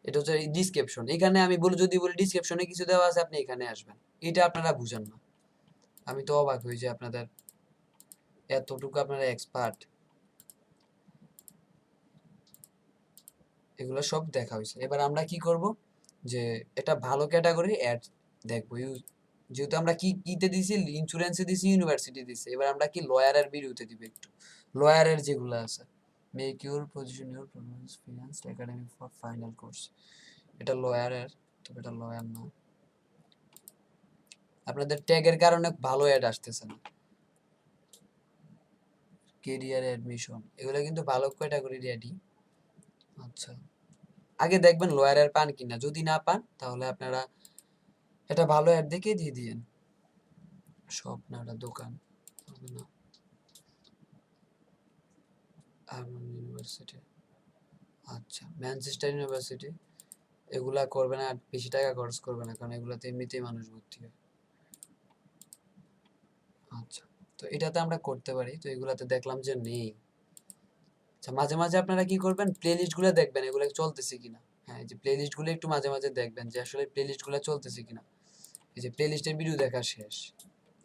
এটা হচ্ছে ডিসক্রিপশন। এখানে আমি যদি বলি ডিসক্রিপশনে কিছু দেওয়া আছে, আপনি এখানে আসবেন। এটা আপনারা বুঝেন না, আমি তো অবাক হই যে আপনাদের এতটুকু আপনারা এক্সপার্ট। এগুলো সব দেখা হয়েছে। এবার আমরা কি করব, যে এটা ভালো ক্যাটাগরি অ্যাড দেখবো। যেহেতু আমরা কিতে দিছি, ইন্স্যুরেন্সে দিছি, ইউনিভার্সিটি দিছি, এবার আমরা কি লয়ারের ভিডিওতে দিব একটু, লয়ারের যেগুলো আছে make your position your performance finance academy for final course. এটা লয়ারের, তবে এটা লয়ার না। আপনাদের ট্যাগের কারণে ভালো অ্যাড আসতেছে না। কেরিয়ার অ্যাডমিশন এগুলো কিন্তু ভালো ক্যাটাগরির অ্যাডই। আচ্ছা, আগে দেখবেন লয়ারের পান কিনা, যদি না পান তাহলে আপনারা এটা ভালো অ্যাড দেখে দিয়ে দিয়েন। সব না, এটা দোকান হবে না। আর্মান ইউনিভার্সিটি, আচ্ছা ম্যানচেস্টার ইউনিভার্সিটি, এগুলা করবে না, বেশি টাকা খরচ করবে না, কারণ এগুলাতে এমনিতেই মানুষ ভর্তি হয়। আচ্ছা, তো এটাতে আমরা করতে পারি, তো এগুলাতে দেখলাম যে নেই। আচ্ছা, মাঝে মাঝে আপনারা কি করবেন, প্লে লিস্টগুলো দেখবেন এগুলো চলতেছে কিনা। হ্যাঁ, এই যে প্লে লিস্টগুলো একটু মাঝে মাঝে দেখবেন যে আসলে প্লে লিস্টগুলো চলতেছে কিনা। এই যে প্লে লিস্টের ভিডিও দেখা শেষ,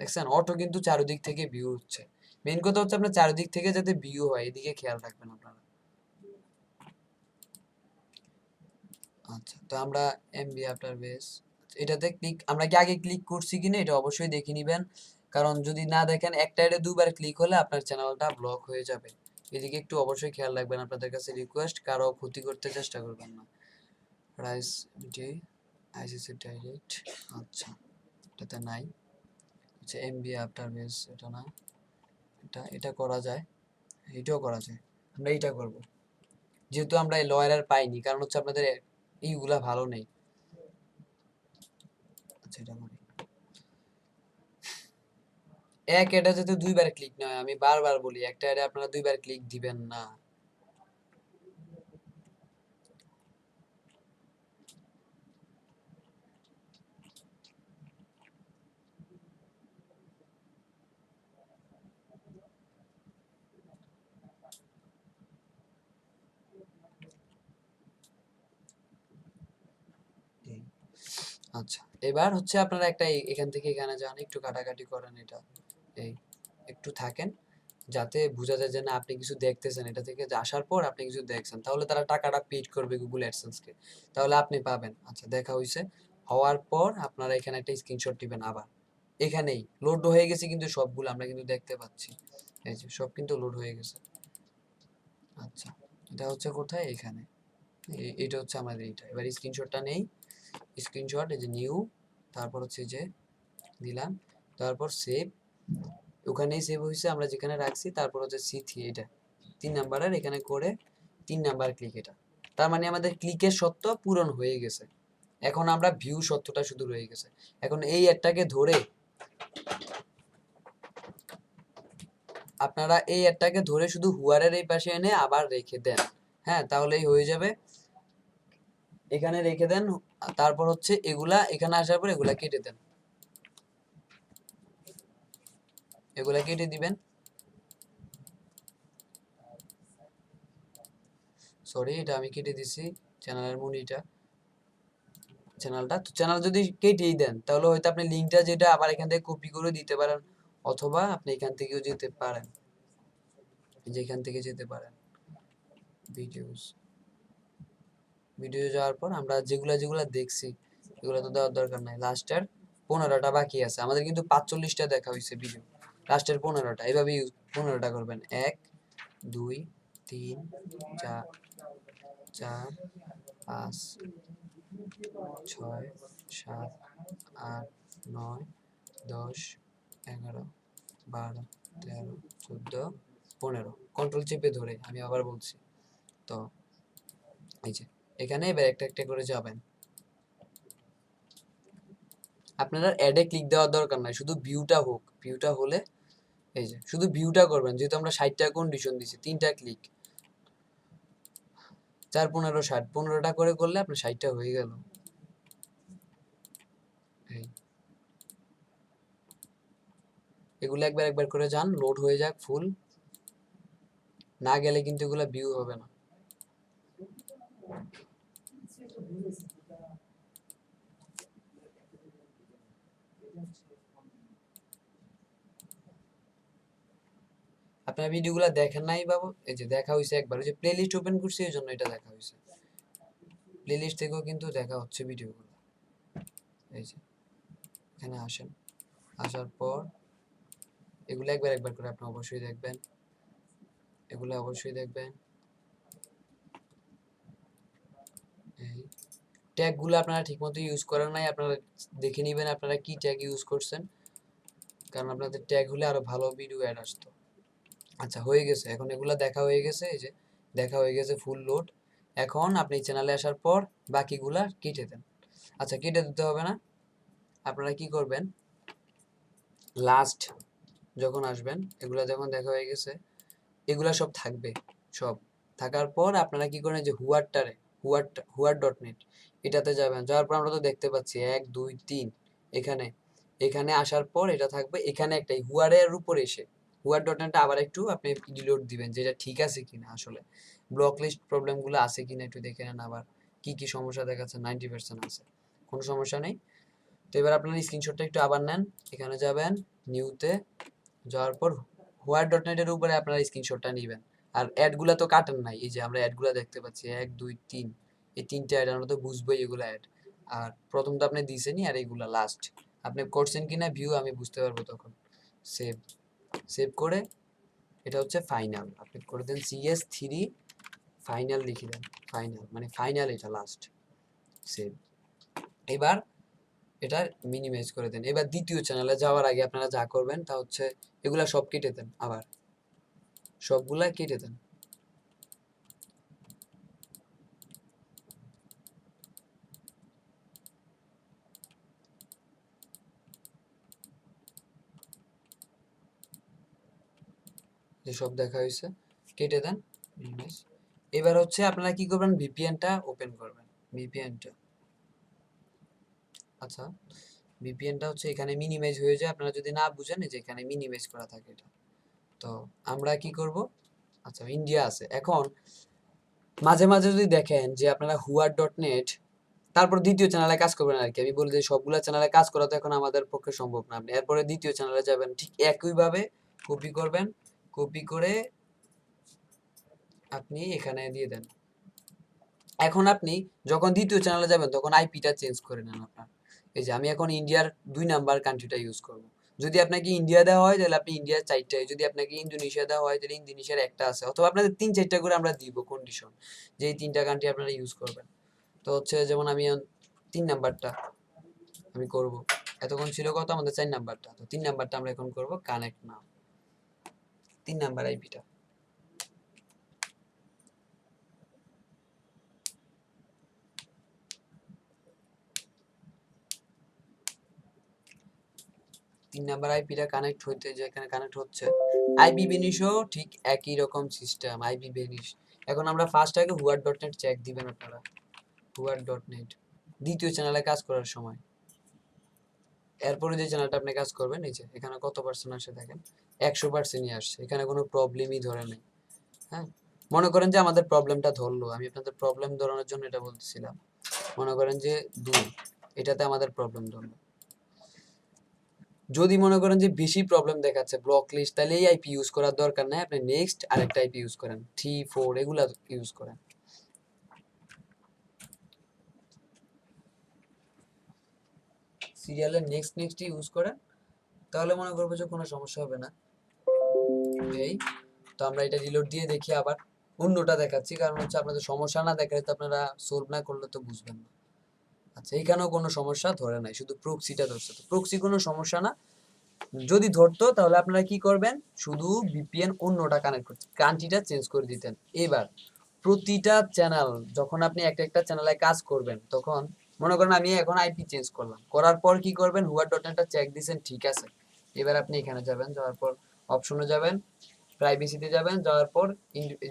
দেখছেন অটো কিন্তু চারদিক থেকে ভিউ হচ্ছে। মেইন কথা হচ্ছে আপনার চারদিক থেকে যাতে ভিউ হয়, এদিকে খেয়াল রাখবেন আপনারা। আচ্ছা, তো আমরা এমবি আফটার বেস এটাতে ক্লিক, আমরা কি আগে ক্লিক করছি কিনা এটা অবশ্যই দেখে নেবেন, কারণ যদি না দেখেন একটা অ্যাডে দুবার ক্লিক হলে আপনার চ্যানেলটা ব্লক হয়ে যাবে। এদিকে একটু অবশ্যই খেয়াল রাখবেন, আপনাদের কাছে রিকোয়েস্ট, কারো ক্ষতি করতে চেষ্টা করবেন না। রাইস জি আইসিসি ডাইরেক্ট, আচ্ছা এটাতে নাই। আচ্ছা, এমবি আফটার বেস এটা না, এটা এটা করা যায়, এটাও করা যায়, আমরা এইটা করব। যেহেতু আমরা এই লয়ার পাইনি, কারণ হচ্ছে আপনাদের এইগুলা ভালো নেই। আচ্ছা, এটা করি। এক এটা যাতে দুইবার ক্লিক নয়, আমি বারবার বলি একটা অ্যাডে আপনারা দুইবার ক্লিক দিবেন না। আচ্ছা, এবার হচ্ছে আপনারা একটা এখান থেকে এখানে যান, একটু কাটাকাটি করেন, এটা এই একটু থাকেন, যাতে বোঝা যায় যে না আপনি কিছু দেখতেছেন, এটা থেকে আসার পর আপনি কিছু দেখছেন, তাহলে তারা টাকাটা পেড করবে গুগল অ্যাডসেন্সকে, তাহলে আপনি পাবেন। আচ্ছা, দেখা হয়েছে, হওয়ার পর আপনারা এখানে একটা স্ক্রিনশট দিবেন। আবার এখানেই লোড হয়ে গেছে কিন্তু সবগুলো আমরা কিন্তু দেখতে পাচ্ছি, এই যে সব কিন্তু লোড হয়ে গেছে। আচ্ছা, এটা হচ্ছে কোথায়, এখানে, এটা হচ্ছে আমাদের এইটা। এবার স্ক্রিনশটটা নেই, স্ক্রিনশট, এই যে নিউ, তারপর হচ্ছে যে দিলাম, তারপর সেভ, ওখানেই সেভ হয়েছে আমরা যেখানে রাখছি, তারপর হচ্ছে সি3, এটা 3 নাম্বারের এখানে করে 3 নাম্বার ক্লিক, এটা তার মানে আমাদের ক্লিকের শর্ত পূরণ হয়ে গেছে। এখন আমরা ভিউ শর্তটা শুধু রয়ে গেছে। এখন এই অ্যাডটাকে ধরে আপনারা এই অ্যাডটাকে ধরে শুধু হুয়ারের এই পাশে এনে আবার রেখে দেন। হ্যাঁ, তাহলেই হয়ে যাবে। এখানে রেখে দেন, তারপর হচ্ছে এগুলা এখানে আসার পর এগুলা কেটে দেন, এগুলা কেটে দিবেন। সরি, এটা আমি কেটে দিছি চ্যানেলের মুনিটা, চ্যানেলটা। তো চ্যানেল যদি কেটেই দেন তাহলে হয়তো আপনি লিঙ্কটা যেটা আবার এখান থেকে কপি করে দিতে পারেন, অথবা আপনি এখান থেকেও যেতে পারেন, এই যে এখান থেকে যেতে পারেন ভিডিওস, ভিডিও যাওয়ার পর আমরা যেগুলা যেগুলা দেখছি এগুলো তো দেওয়ার দরকার নাই। লাস্টের 15টা বাকি আছে, আমাদের কিন্তু 45টা দেখা হয়েছে ভিডিও, লাস্টের 15টা এইভাবে 15টা করবেন। 1 2 3 4 4 5 6 7 8 9 10 11 12 13 14 15, কন্ট্রোল চেপে ধরে আমি আবার বলছি। তো এই যে এখানে এবার একটা একটা করে যাবেন, আপনারা অ্যাডে ক্লিক দেওয়ার দরকার নাই, শুধু ভিউটা হোক, ভিউটা হলে এই যে শুধু ভিউটা করবেন, যেহেতু আমরা 60টা কন্ডিশন দিছি, 3টা ক্লিক, 4 15 60, 15টা করে করলে আপনার 60টা হয়ে গেল। এই এগুলো একবার একবার করে যান, লোড হয়ে যাক ফুল, না গেলে কিন্তু এগুলো ভিউ হবে না। আপনার ভিডিওগুলো দেখেন নাই বাবু, এই যে দেখা হয়েছে একবার, ওই যে প্লে লিস্ট ওপেন করছি এই জন্য এটা দেখা হয়েছে, প্লে লিস্ট থেকেও কিন্তু দেখা হচ্ছে ভিডিওগুলো। এই যে এখানে আসেন, আসার পর এগুলো একবার একবার করে আপনি অবশ্যই দেখবেন, এগুলো অবশ্যই দেখবেন। এই ট্যাগগুলো আপনারা ঠিকমতো ইউজ করেন নাই, আপনারা দেখে নেবেন আপনারা কি ট্যাগ ইউজ করছেন, কারণ আপনাদের ট্যাগ হলে আরো ভালো ভিডিও অ্যাড আসতো। আচ্ছা হয়ে গেছে, এখন এগুলা দেখা হয়ে গেছে, এই যে দেখা হয়ে গেছে ফুল লোড। এখন আপনি চ্যানেলে আসার পর বাকিগুলা কেটে দেন। আচ্ছা কেটে দিতে হবে না, আপনারা কি করবেন, লাস্ট যখন আসবেন, এগুলা যখন দেখা হয়ে গেছে, এগুলা সব থাকবে। সব থাকার পর আপনারা কি করেন, যে হুয়ার ডট নেট এটাতে যাবেন, যাওয়ার পর আমরা তো দেখতে পাচ্ছি 1 2 3 এখানে, এখানে আসার পর এটা থাকবে, এখানে একটাই হুয়ারের উপর এসে হুয়ার ডট নেটটা আবার একটু আপনি রিলোড দিবেন, যেটা ঠিক আছে কিনা, আসলে ব্লক লিস্ট প্রবলেমগুলো আছে কিনা একটু দেখে নেন, আবার কি কি সমস্যা দেখাচ্ছে, 90% আছে, কোনো সমস্যা নেই। তো এবার আপনার স্ক্রিনশটটা একটু আবার নেন, এখানে যাবেন নিউতে, যাওয়ার পর হোয়ার ডট নেটের উপরে আপনারা স্ক্রিনশটটা নেবেন। আর অ্যাডগুলা তো কাটেন নাই, এই যে আমরা অ্যাডগুলা দেখতে পাচ্ছি 1 2 3, এই তিনটা অ্যাড আমরা তো বুঝবোই এগুলো অ্যাড। আর প্রথম তো আপনি দিছেনই, আর এইগুলা লাস্ট আপনি করছেন কিনা ভিউ আমি বুঝতে পারবো তখন। সেভ, সেভ করে এটা হচ্ছে ফাইনাল, আপনি করে দেন CS3 ফাইনাল লিখে দেন, ফাইনাল মানে ফাইনাল, এটা লাস্ট, সেভ। এবার এটা মিনিমাইজ করে দেন। এবার দ্বিতীয় চ্যানেলে যাওয়ার আগে আপনারা যা করবেন তা হচ্ছে এগুলা সব কেটে দেন, আবার সবগুলা কেটে দেন। যে সব দেখা হয়েছে কেটে দেন, মিনিমাইজ। এবার হচ্ছে আপনারা কি করবেন, ভিপিএনটা ওপেন করবেন, ভিপিএনটা। আচ্ছা ভিপিএনটা হচ্ছে এখানে মিনিমাইজ হয়ে যায়, আপনারা যদি না বুঝেন যে এখানে মিনিমাইজ করা থাকে এটা। তো আমরা কি করব, আচ্ছা ইন্ডিয়া আছে। এখন মাঝে মাঝে যদি দেখেন যে আপনারা হুয়ার ডট নেট, তারপর দ্বিতীয় চ্যানেলে কাজ করবেন আর কি, আমি বলি যে সবগুলা চ্যানেলে কাজ করা তো এখন আমাদের পক্ষে সম্ভব না, আপনি এরপরে দ্বিতীয় চ্যানেলে যাবেন, ঠিক একইভাবে কপি করবেন, কপি করে আপনি এখানে দিয়ে দেন। এখন আপনি যখন দ্বিতীয় চ্যানেলে যাবেন তখন আইপিটা চেঞ্জ করে নেন আপনার। এই যে আমি এখন ইন্ডিয়ার 2 নাম্বার কান্ট্রিটা ইউজ করব। যদি আপনাকে ইন্ডিয়া দেওয়া হয় তাহলে আপনি ইন্ডিয়ার 4টায়, যদি আপনাকে ইন্দোনেশিয়া দেওয়া হয় তাহলে ইন্দোনেশিয়ার একটা আছে, অথবা আপনাদের 3 4টা করে আমরা দিব কন্ডিশন, যে এই 3টা কান্ট্রি আপনারা ইউজ করবেন। তো হচ্ছে যেমন আমি 3 নাম্বারটা আমি করব, এতক্ষণ ছিল কত আমাদের 4 নাম্বারটা, তো 3 নাম্বারটা আমরা এখন করব কানেক্ট নাও, 3 নাম্বার আইপিটা। 3 নাম্বার আইপিটা কানেক্ট হইতে, যে এখানে কানেক্ট হচ্ছে আইপি বেনিশও ঠিক একই রকম সিস্টেম, আইপি বেনিশ। এখন আমরা ফার্স্ট আগে হুয়ার ডট নেট চেক দিবেন আপনারা, হুয়ার ডট নেট দ্বিতীয় চ্যানেলে কাজ করার সময়। এরপরে যে চ্যানেলটা আপনি কাজ করবেন, এই যে এখানে কত পার্সেন্ট আসে দেখেন, 100%ই আসছে, এখানে কোনো প্রবলেমই ধরে নেই। হ্যাঁ, মনে করেন যে আমাদের প্রবলেমটা ধরলো, আমি আপনাদের প্রবলেম ধরানোর জন্য এটা বলতেছিলাম। মনে করেন যে 2, এটাতে আমাদের প্রবলেম ধরলো। যদি মনে করেন যে বেশি প্রবলেম দেখাচ্ছে ব্লক লিস্ট, তাহলে এই আইপি ইউজ করার দরকার নাই, আপনি নেক্সট আরেকটা আইপি ইউজ করেন, 3 4 এগুলা ইউজ করেন। সিরিয়ালের নেক্সট নেক্সট ইউজ করেন, তাহলে মনে করবো যে কোনো সমস্যা হবে না। এই তো আমরা এটা রিলোড দিয়ে দেখি, আবার অন্যটা দেখাচ্ছি, কারণ হচ্ছে আপনাদের সমস্যা না দেখালে তো আপনারা সলভ না করলে তো বুঝবেন না। আচ্ছা এখানেও কোনো সমস্যা ধরে নাই, শুধু প্রক্সিটা ধরছে, তো প্রক্সি কোনো সমস্যা না। যদি ধরতো তাহলে আপনারা কি করবেন, শুধু ভিপিএন অন্যটা কানেক্ট করতে, কান্ট্রিটা চেঞ্জ করে দিতেন। এবার প্রতিটা চ্যানেল যখন আপনি একটা একটা চ্যানেলে কাজ করবেন, তখন মনে করেন আমি এখন আইপি চেঞ্জ করলাম, করার পর কি করবেন, হুয়ার ডট নেটটা চেক দিয়েছেন ঠিক আছে, এবার আপনি এখানে যাবেন, যাওয়ার পর অপশনে যাবেন, প্রাইভেসিতে যাবেন, যাওয়ার পর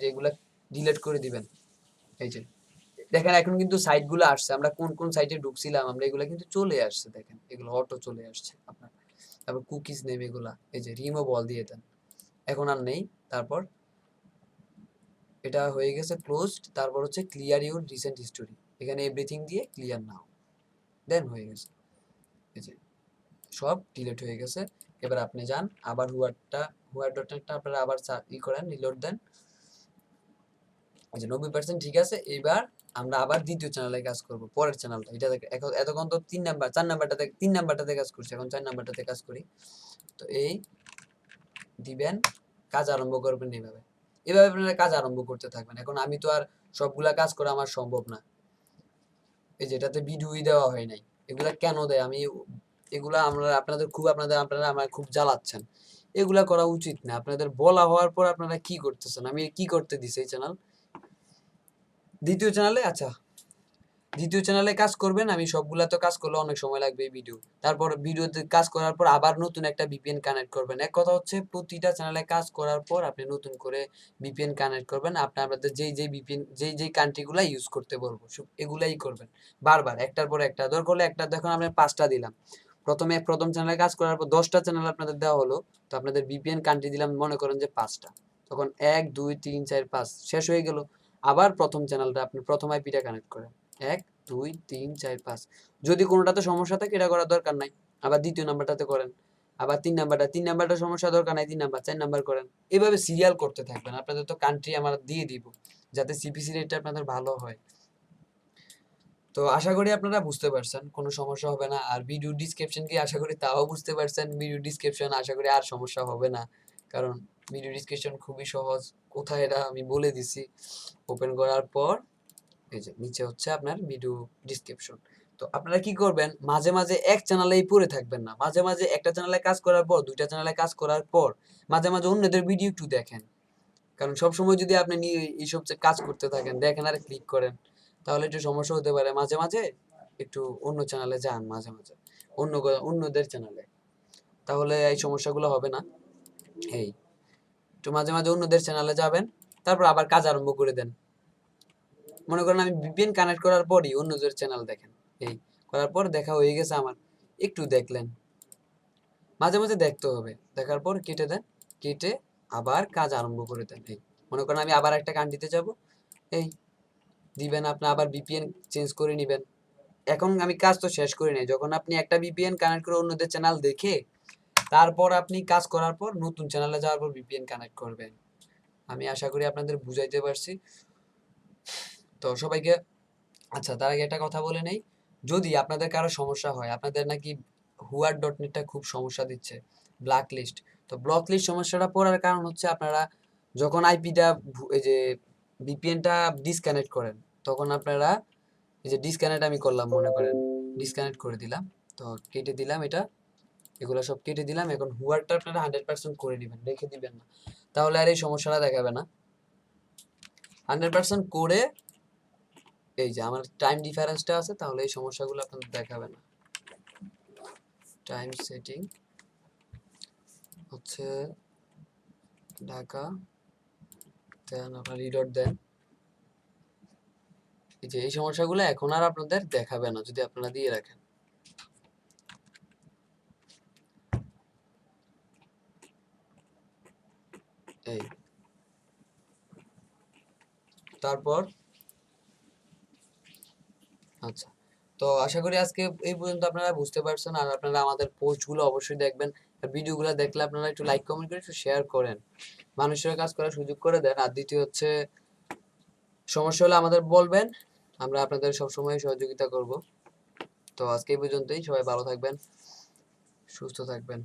যেগুলা ডিলিট করে দিবেন। এই যে দেখেন এখন কিন্তু সাইটগুলো আসছে, আমরা কোন কোন সাইটে ঢুকছিলাম আমরা এগুলা কিন্তু চলে আসছে, দেখেন এগুলো অটো চলে আসছে আপনার। তারপর কুকিজ নেম এগুলা, এই যে রিমুভ অল দিয়ে দেন, এখন আর নেই। তারপর এটা হয়ে গেছে ক্লোজড, তারপর হচ্ছে ক্লিয়ার ইউর রিসেন্ট হিস্টোরি, এখানে এভরিথিং দিয়ে ক্লিয়ার নাও, দেন হয়ে গেছে। এই যে সব ডিলিট হয়ে গেছে। এবার আপনি যান আবার হুয়ার ডট নেটটা আপনারা আবার করেন, রিলোড দেন, এই যে 90% ঠিক আছে। এবার আমরা আবার দ্বিতীয় চ্যানেলে কাজ করব, পরের চ্যানেলটা এটা এতক্ষণ তো 3 নাম্বার 4 নাম্বারটাতে 3 নাম্বারটাতে কাজ করছি, এখন 4 নাম্বারটাতে কাজ করি। তো এই দিবেন, কাজ আরম্ভ করবেন এইভাবে, এভাবে আপনারা কাজ আরম্ভ করতে থাকবেন। এখন আমি তো আর সবগুলা কাজ করা আমার সম্ভব না, এই যেটাতে ভিডিওই দেওয়া হয় নাই, এগুলা কেন দেয়? এগুলা আপনারা আমার খুব জ্বালাচ্ছেন। এগুলা করা উচিত না। আপনাদের বলা হওয়ার পর আপনারা কি করতেছেন? আমি কি করতে দিছি এই চ্যানেল? দ্বিতীয় চ্যানেলে আচ্ছা, দ্বিতীয় চ্যানেলে কাজ করবেন। আমি সবগুলা তো কাজ করলে অনেক সময় লাগবে এই ভিডিও। তারপর ভিডিওতে কাজ করার পর আবার নতুন একটা ভিপিএন কানেক্ট করবেন। এক কথা হচ্ছে প্রতিটা চ্যানেলে কাজ করার পর আপনি নতুন করে ভিপিএন কানেক্ট করবেন। আপনাদের যেই ভিপিএন যেই কান্ট্রি গুলা ইউজ করতে বলবো এগুলাই করবেন বারবার, একটার পর একটা। দরকার হলে একটা, দেখুন আমরা 5টা দিলাম। প্রথম চ্যানেলে কাজ করার পর 10টা চ্যানেল আপনাদের দেওয়া হলো, তো আপনাদের ভিপিএন কান্ট্রি দিলাম মনে করেন যে 5টা। তখন 1 2 3 4 5 শেষ হয়ে গেল। আবার প্রথম চ্যানেলটা আপনি প্রথম আইপিটা কানেক্ট করেন। 1 2 3 4 5। যদি কোনোটাতে সমস্যা থাকে এটা করার দরকার নাই, আবার দ্বিতীয় নাম্বারটাতে করেন। আবার তিন নাম্বারটা সমস্যা, দরকার নাই 3 নাম্বার 4 নাম্বার করেন। এভাবে সিরিয়াল করতে থাকবেন। আপনাদের তো কান্ট্রি আমরা দিয়ে দিব যাতে সিপিসি রেটটা আপনাদের ভালো হয়। তো আশা করি আপনারা বুঝতে পারছেন, কোনো সমস্যা হবে না। আর ভিডিও ডিসক্রিপশন কি আশা করি তাও বুঝতে পারছেন। ভিডিও ডিসক্রিপশন আশা করি আর সমস্যা হবে না, কারণ ভিডিও ডিসক্রিপশন খুবই সহজ। কোথায় এটা আমি বলে দিছি। ওপেন করার পর এই যে নিচে হচ্ছে আপনার ভিডিও ডিসক্রিপশন। তো আপনারা কি করবেন, মাঝে মাঝে এক চ্যানেলেই পড়ে থাকবেন না। মাঝে মাঝে একটা চ্যানেলে কাজ করার পর, দুইটা চ্যানেলে কাজ করার পর মাঝে মাঝে অন্যদের ভিডিও একটু দেখেন। কারণ সবসময় যদি আপনি এইসব কাজ করতে থাকেন, দেখেন আর ক্লিক করেন, তাহলে একটু সমস্যা হতে পারে। মাঝে মাঝে একটু অন্য চ্যানেলে যান, মাঝে মাঝে অন্যদের চ্যানেলে, তাহলে এই সমস্যাগুলো হবে না। এই একটু মাঝে মাঝে অন্যদের চ্যানেলে যাবেন, তারপর আবার কাজ আরম্ভ করে দেন। মনে করেন আমি ভিপিএন কানেক্ট করার পরই অন্যদের চ্যানেল দেখেন। এই করার পর দেখা হয়ে গেছে আমার, একটু দেখলেন, মাঝে মাঝে দেখতে হবে। দেখার পর কেটে দেন, কেটে আবার কাজ আরম্ভ করে দেন। এই মনে করেন আমি আবার একটা কান্ট্রিতে যাব, এই দিবেন, আপনি আবার ভিপিএন চেঞ্জ করে নেবেন। এখন আমি কাজ তো শেষ করি নাই। যখন আপনি একটা ভিপিএন কানেক্ট করে অন্যদের চ্যানেল দেখে তারপর আপনি কাজ করার পর নতুন চ্যানেলে যাওয়ার পর ভিপিএন কানেক্ট করবেন। আমি আশা করি আপনাদের বুঝাইতে পারছি। তো সবাইকে, আচ্ছা তার আগে একটা কথা বলে নেই, যদি আপনাদের কারো সমস্যা হয়, আপনাদের নাকি হুয়ার ডট নেটটা খুব সমস্যা দিচ্ছে, ব্ল্যাক লিস্ট। তো ব্লক লিস্ট সমস্যাটা পড়ার কারণ হচ্ছে আপনারা যখন আইপিটা এই যে ভিপিএনটা ডিসকানেক্ট করেন, তখন আপনারা এই যে ডিসকানেক্ট আমি করলাম, মনে করেন ডিসকানেক্ট করে দিলাম, তো কেটে দিলাম এটা, এগুলো সব কেটে দিলাম। এখন হুয়ারটা আপনারা 100% করে নেবেন, রেখে দিবেন না, তাহলে আর এই সমস্যাটা দেখাবে না। 100% করে এই যে আমার টাইম ডিফারেন্সটা আছে, তাহলে এই সমস্যাগুলো আপনাদের দেখাবে না। টাইম সেটিং হচ্ছে ঢাকা, দেন আপনার রিডট দেন। এই যে এই সমস্যাগুলো এখন আর আপনাদের দেখাবে না যদি আপনারা দিয়ে রাখেন। এই তারপর আচ্ছা, তো আশা করি আজকে এই পর্যন্ত আপনারা বুঝতে পারছেন। আর আপনারা আমাদের পোস্টগুলো অবশ্যই দেখবেন, আর ভিডিওগুলো দেখলে আপনারা একটু লাইক কমেন্ট করে একটু শেয়ার করেন, মানুষের কাজ করার সুযোগ করে দেন। আর দ্বিতীয় হচ্ছে, সমস্যা হলে আমাদের বলবেন, আমরা আপনাদের সবসময় সহযোগিতা করব। তো আজকে এই পর্যন্তই, সবাই ভালো থাকবেন, সুস্থ থাকবেন।